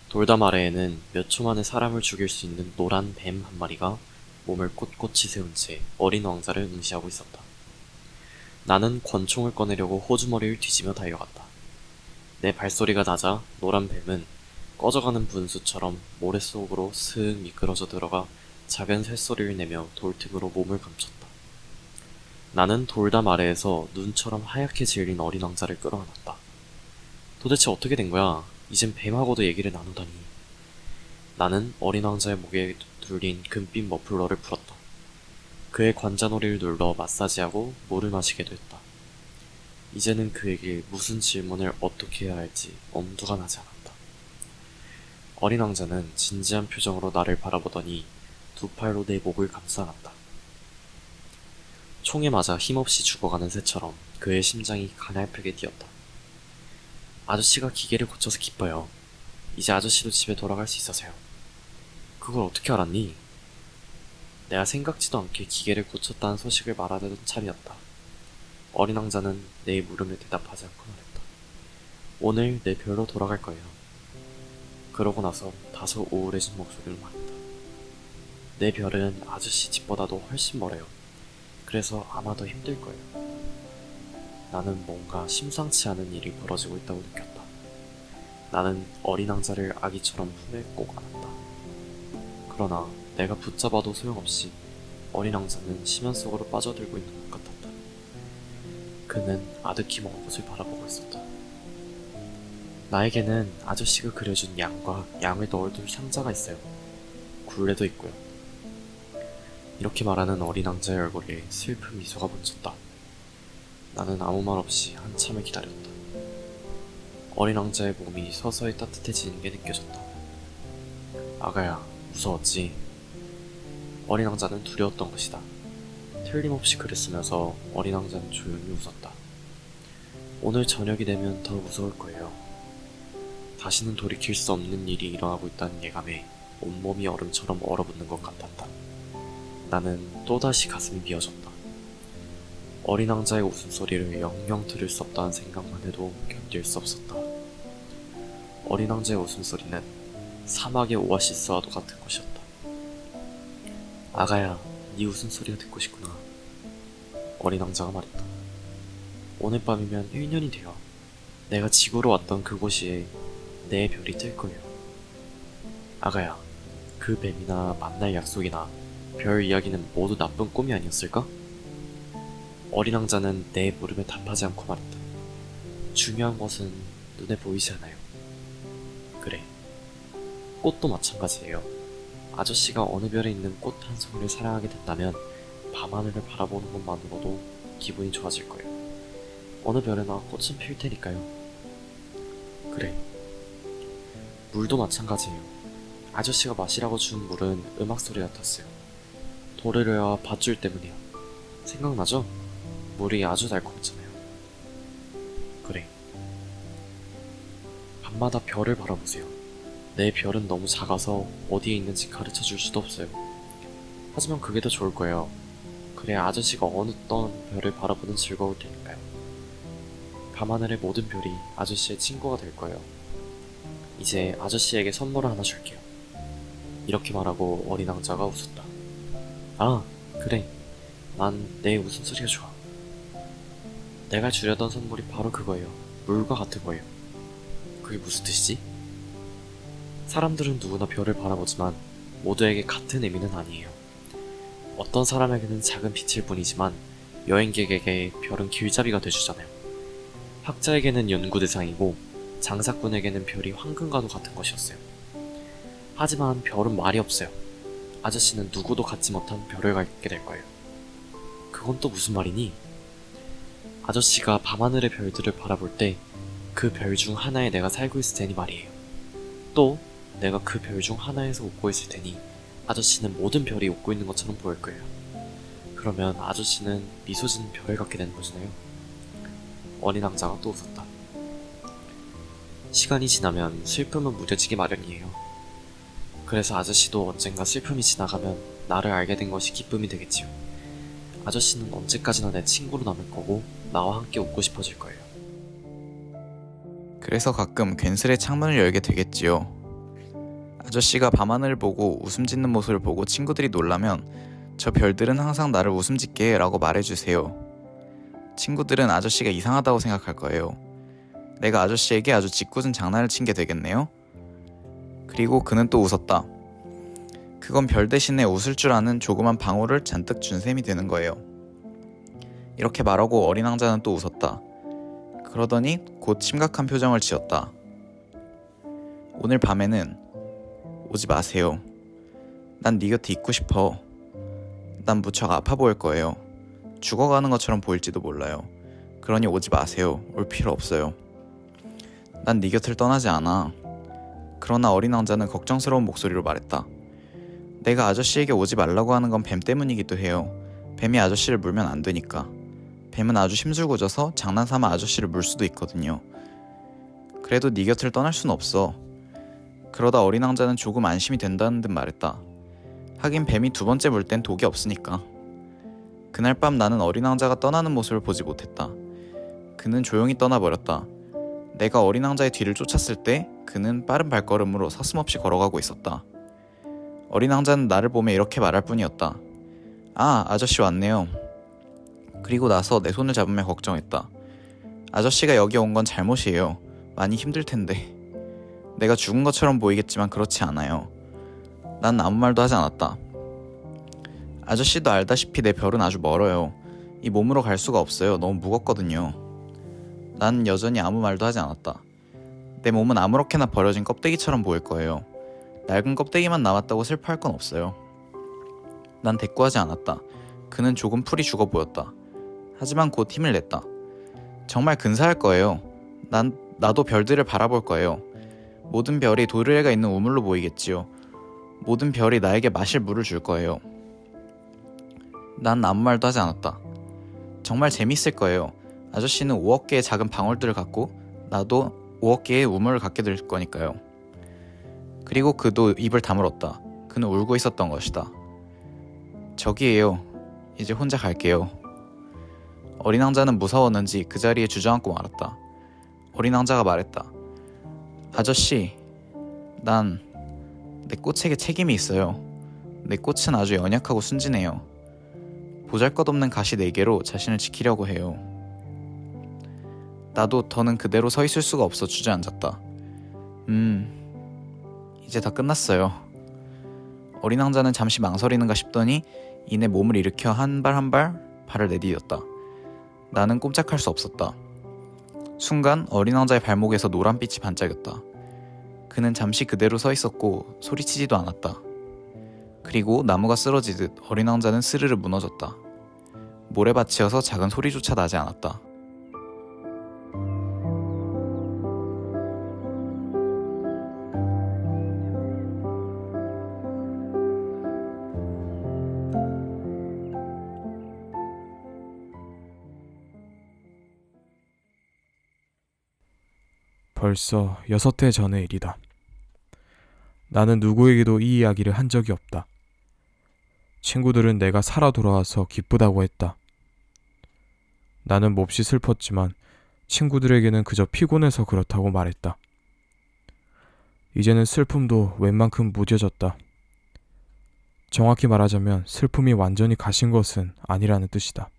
돌담 아래에는 몇 초 만에 사람을 죽일 수 있는 노란 뱀 한 마리가 몸을 꼿꼿이 세운 채 어린 왕자를 응시하고 있었다. 나는 권총을 꺼내려고 호주머리를 뒤지며 달려갔다. 내 발소리가 나자 노란 뱀은 꺼져가는 분수처럼 모래 속으로 슥 미끄러져 들어가 작은 쇳소리를 내며 돌틈으로 몸을 감췄다. 나는 돌담 아래에서 눈처럼 하얗게 질린 어린 왕자를 끌어안았다. 도대체 어떻게 된 거야? 이젠 뱀하고도 얘기를 나누다니. 나는 어린 왕자의 목에 둘린 금빛 머플러를 풀었다. 그의 관자놀이를 눌러 마사지하고 물을 마시게도 했다. 이제는 그에게 무슨 질문을 어떻게 해야 할지 엄두가 나지 않았다. 어린 왕자는 진지한 표정으로 나를 바라보더니 두 팔로 내 목을 감싸놨다. 총에 맞아 힘없이 죽어가는 새처럼 그의 심장이 가냘프게 뛰었다. 아저씨가 기계를 고쳐서 기뻐요. 이제 아저씨도 집에 돌아갈 수 있어서요. 그걸 어떻게 알았니? 내가 생각지도 않게 기계를 고쳤다는 소식을 말하려던 참이었다. 어린 왕자는 내 물음에 대답하지 않고 말했다. 오늘 내 별로 돌아갈 거예요. 그러고 나서 다소 우울해진 목소리로 말했다. 내 별은 아저씨 집보다도 훨씬 멀어요. 그래서 아마 더 힘들 거예요. 나는 뭔가 심상치 않은 일이 벌어지고 있다고 느꼈다. 나는 어린 왕자를 아기처럼 품에 꼭 안았다. 그러나 내가 붙잡아도 소용없이 어린 왕자는 심연 속으로 빠져들고 있는 것 같았다. 그는 아득히 먼 곳을 바라보고 있었다. 나에게는 아저씨가 그려준 양과 양을 넣어둘 상자가 있어요. 굴레도 있고요. 이렇게 말하는 어린 왕자의 얼굴에 슬픈 미소가 번졌다. 나는 아무 말 없이 한참을 기다렸다. 어린 왕자의 몸이 서서히 따뜻해지는 게 느껴졌다. 아가야, 무서웠지? 어린 왕자는 두려웠던 것이다. 틀림없이 그랬으면서 어린 왕자는 조용히 웃었다. 오늘 저녁이 되면 더 무서울 거예요. 다시는 돌이킬 수 없는 일이 일어나고 있다는 예감에 온몸이 얼음처럼 얼어붙는 것 같았다. 나는 또다시 가슴이 미어졌다. 어린 왕자의 웃음소리를 영영 들을 수 없다는 생각만 해도 견딜 수 없었다. 어린 왕자의 웃음소리는 사막의 오아시스와도 같은 것이었다. 아가야, 네 웃음소리가 듣고 싶구나. 어린 왕자가 말했다. 오늘 밤이면 1년이 되어 내가 지구로 왔던 그곳이 내 별이 뜰 거예요. 아가야, 그 뱀이나 만날 약속이나 별 이야기는 모두 나쁜 꿈이 아니었을까? 어린 왕자는 내 물음에 답하지 않고 말했다. 중요한 것은 눈에 보이지 않아요. 그래, 꽃도 마찬가지예요. 아저씨가 어느 별에 있는 꽃 한 송이를 사랑하게 된다면 밤하늘을 바라보는 것만으로도 기분이 좋아질 거예요. 어느 별에나 꽃은 필 테니까요. 그래, 물도 마찬가지예요. 아저씨가 마시라고 준 물은 음악 소리 같았어요. 도르래와 밧줄 때문이야. 생각나죠? 물이 아주 달콤했잖아요. 그래. 밤마다 별을 바라보세요. 내 별은 너무 작아서 어디에 있는지 가르쳐 줄 수도 없어요. 하지만 그게 더 좋을 거예요. 그래야 아저씨가 어느 어떤 별을 바라보는 즐거울 테니까요. 밤하늘의 모든 별이 아저씨의 친구가 될 거예요. 이제 아저씨에게 선물을 하나 줄게요. 이렇게 말하고 어린 왕자가 웃었다. 아, 그래. 난 내 웃음소리가 좋아. 내가 주려던 선물이 바로 그거예요. 물과 같은 거예요. 그게 무슨 뜻이지? 사람들은 누구나 별을 바라보지만 모두에게 같은 의미는 아니에요. 어떤 사람에게는 작은 빛일 뿐이지만 여행객에게 별은 길잡이가 돼주잖아요. 학자에게는 연구 대상이고 장사꾼에게는 별이 황금과도 같은 것이었어요. 하지만 별은 말이 없어요. 아저씨는 누구도 갖지 못한 별을 갖게 될 거예요. 그건 또 무슨 말이니? 아저씨가 밤하늘의 별들을 바라볼 때 그 별 중 하나에 내가 살고 있을 테니 말이에요. 또 내가 그 별 중 하나에서 웃고 있을 테니 아저씨는 모든 별이 웃고 있는 것처럼 보일 거예요. 그러면 아저씨는 미소 짓는 별 같게 되는 거잖아요. 어린 왕자가 또 웃었다. 시간이 지나면 슬픔은 무뎌지기 마련이에요. 그래서 아저씨도 언젠가 슬픔이 지나가면 나를 알게 된 것이 기쁨이 되겠지요. 아저씨는 언제까지나 내 친구로 남을 거고 나와 함께 웃고 싶어질 거예요. 그래서 가끔 괜스레 창문을 열게 되겠지요. 아저씨가 밤하늘을 보고 웃음 짓는 모습을 보고 친구들이 놀라면 저 별들은 항상 나를 웃음 짓게 라고 말해주세요. 친구들은 아저씨가 이상하다고 생각할 거예요. 내가 아저씨에게 아주 짓궂은 장난을 친 게 되겠네요. 그리고 그는 또 웃었다. 그건 별 대신에 웃을 줄 아는 조그만 방울을 잔뜩 준 셈이 되는 거예요. 이렇게 말하고 어린 왕자는 또 웃었다. 그러더니 곧 심각한 표정을 지었다. 오늘 밤에는 오지 마세요. 난 네 곁에 있고 싶어. 난 무척 아파 보일 거예요. 죽어가는 것처럼 보일지도 몰라요. 그러니 오지 마세요. 올 필요 없어요. 난 네 곁을 떠나지 않아. 그러나 어린 왕자는 걱정스러운 목소리로 말했다. 내가 아저씨에게 오지 말라고 하는 건 뱀 때문이기도 해요. 뱀이 아저씨를 물면 안 되니까. 뱀은 아주 심술궂어서 장난삼아 아저씨를 물 수도 있거든요. 그래도 네 곁을 떠날 순 없어. 그러다 어린 왕자는 조금 안심이 된다는 듯 말했다. 하긴 뱀이 두 번째 물 땐 독이 없으니까. 그날 밤 나는 어린 왕자가 떠나는 모습을 보지 못했다. 그는 조용히 떠나버렸다. 내가 어린 왕자의 뒤를 쫓았을 때 그는 빠른 발걸음으로 서슴없이 걸어가고 있었다. 어린 왕자는 나를 보며 이렇게 말할 뿐이었다. 아, 아저씨 왔네요. 그리고 나서 내 손을 잡으며 걱정했다. 아저씨가 여기 온 건 잘못이에요. 많이 힘들 텐데. 내가 죽은 것처럼 보이겠지만 그렇지 않아요. 난 아무 말도 하지 않았다. 아저씨도 알다시피 내 별은 아주 멀어요. 이 몸으로 갈 수가 없어요. 너무 무겁거든요. 난 여전히 아무 말도 하지 않았다. 내 몸은 아무렇게나 버려진 껍데기처럼 보일 거예요. 낡은 껍데기만 남았다고 슬퍼할 건 없어요. 난 대꾸하지 않았다. 그는 조금 풀이 죽어 보였다. 하지만 곧 힘을 냈다. 정말 근사할 거예요. 나도 별들을 바라볼 거예요. 모든 별이 도르래가 있는 우물로 보이겠지요. 모든 별이 나에게 마실 물을 줄 거예요. 난 아무 말도 하지 않았다. 정말 재밌을 거예요. 아저씨는 5억 개의 작은 방울들을 갖고 나도 5억 개의 우물을 갖게 될 거니까요. 그리고 그도 입을 다물었다. 그는 울고 있었던 것이다. 저기에요. 이제 혼자 갈게요. 어린 왕자는 무서웠는지 그 자리에 주저앉고 말았다. 어린 왕자가 말했다. 아저씨, 난 내 꽃에게 책임이 있어요. 내 꽃은 아주 연약하고 순진해요. 보잘것없는 가시 4개로 자신을 지키려고 해요. 나도 더는 그대로 서 있을 수가 없어 주저앉았다. 이제 다 끝났어요. 어린 왕자는 잠시 망설이는가 싶더니 이내 몸을 일으켜 한 발 한 발 발을 내디뎠다. 나는 꼼짝할 수 없었다. 순간 어린 왕자의 발목에서 노란빛이 반짝였다. 그는 잠시 그대로 서 있었고 소리치지도 않았다. 그리고 나무가 쓰러지듯 어린 왕자는 스르르 무너졌다. 모래밭이어서 작은 소리조차 나지 않았다. 벌써 6해 전의 일이다. 나는 누구에게도 이 이야기를 한 적이 없다. 친구들은 내가 살아 돌아와서 기쁘다고 했다. 나는 몹시 슬펐지만 친구들에게는 그저 피곤해서 그렇다고 말했다. 이제는 슬픔도 웬만큼 무뎌졌다. 정확히 말하자면 슬픔이 완전히 가신 것은 아니라는 뜻이다.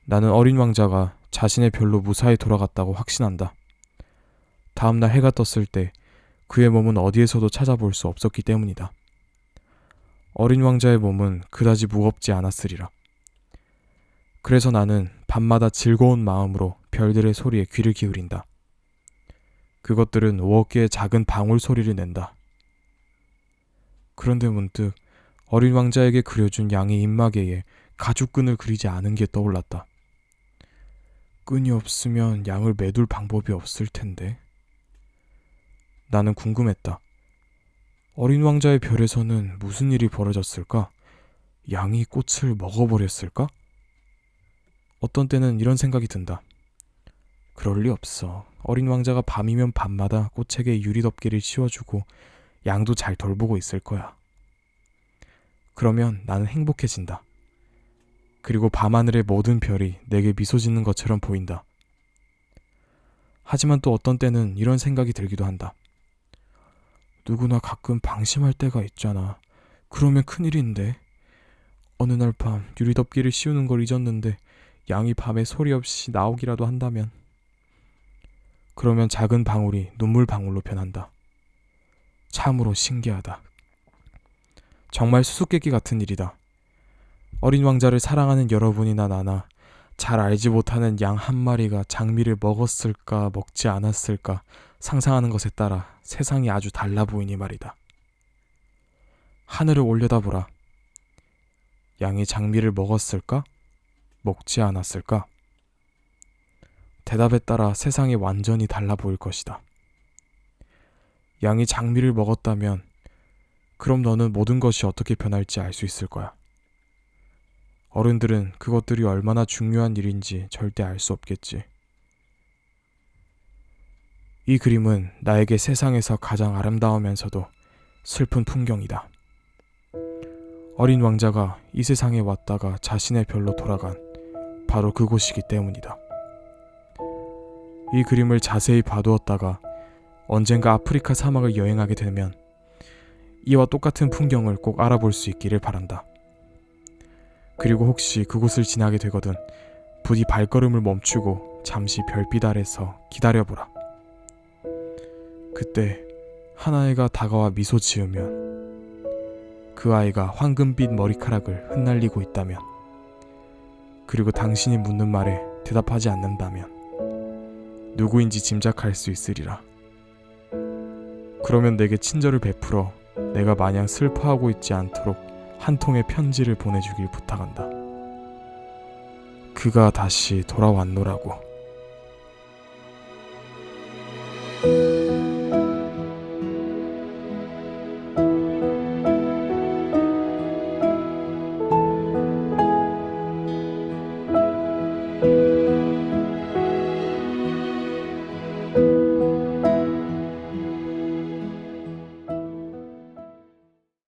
나는 어린 왕자가 자신의 별로 무사히 돌아갔다고 확신한다. 다음날 해가 떴을 때 그의 몸은 어디에서도 찾아볼 수 없었기 때문이다. 어린 왕자의 몸은 그다지 무겁지 않았으리라. 그래서 나는 밤마다 즐거운 마음으로 별들의 소리에 귀를 기울인다. 그것들은 5억 개의 작은 방울 소리를 낸다. 그런데 문득 어린 왕자에게 그려준 양의 입마개에 가죽끈을 그리지 않은 게 떠올랐다. 끈이 없으면 양을 매둘 방법이 없을 텐데. 나는 궁금했다. 어린 왕자의 별에서는 무슨 일이 벌어졌을까? 양이 꽃을 먹어버렸을까? 어떤 때는 이런 생각이 든다. 그럴 리 없어. 어린 왕자가 밤이면 밤마다 꽃에게 유리덮개를 씌워주고 양도 잘 돌보고 있을 거야. 그러면 나는 행복해진다. 그리고 밤하늘의 모든 별이 내게 미소 짓는 것처럼 보인다. 하지만 또 어떤 때는 이런 생각이 들기도 한다. 누구나 가끔 방심할 때가 있잖아. 그러면 큰일인데. 어느 날 밤 유리덮개를 씌우는 걸 잊었는데 양이 밤에 소리 없이 나오기라도 한다면. 그러면 작은 방울이 눈물 방울로 변한다. 참으로 신기하다. 정말 수수께끼 같은 일이다. 어린 왕자를 사랑하는 여러분이나 나나 잘 알지 못하는 양 한 마리가 장미를 먹었을까 먹지 않았을까 상상하는 것에 따라 세상이 아주 달라 보이니 말이다. 하늘을 올려다보라. 양이 장미를 먹었을까? 먹지 않았을까? 대답에 따라 세상이 완전히 달라 보일 것이다. 양이 장미를 먹었다면 그럼 너는 모든 것이 어떻게 변할지 알 수 있을 거야. 어른들은 그것들이 얼마나 중요한 일인지 절대 알 수 없겠지. 이 그림은 나에게 세상에서 가장 아름다우면서도 슬픈 풍경이다. 어린 왕자가 이 세상에 왔다가 자신의 별로 돌아간 바로 그곳이기 때문이다. 이 그림을 자세히 봐두었다가 언젠가 아프리카 사막을 여행하게 되면 이와 똑같은 풍경을 꼭 알아볼 수 있기를 바란다. 그리고 혹시 그곳을 지나게 되거든 부디 발걸음을 멈추고 잠시 별빛 아래서 기다려보라. 그때 한 아이가 다가와 미소 지으면 그 아이가 황금빛 머리카락을 흩날리고 있다면, 그리고 당신이 묻는 말에 대답하지 않는다면 누구인지 짐작할 수 있으리라. 그러면 내게 친절을 베풀어 내가 마냥 슬퍼하고 있지 않도록 한 통의 편지를 보내주길 부탁한다. 그가 다시 돌아왔노라고.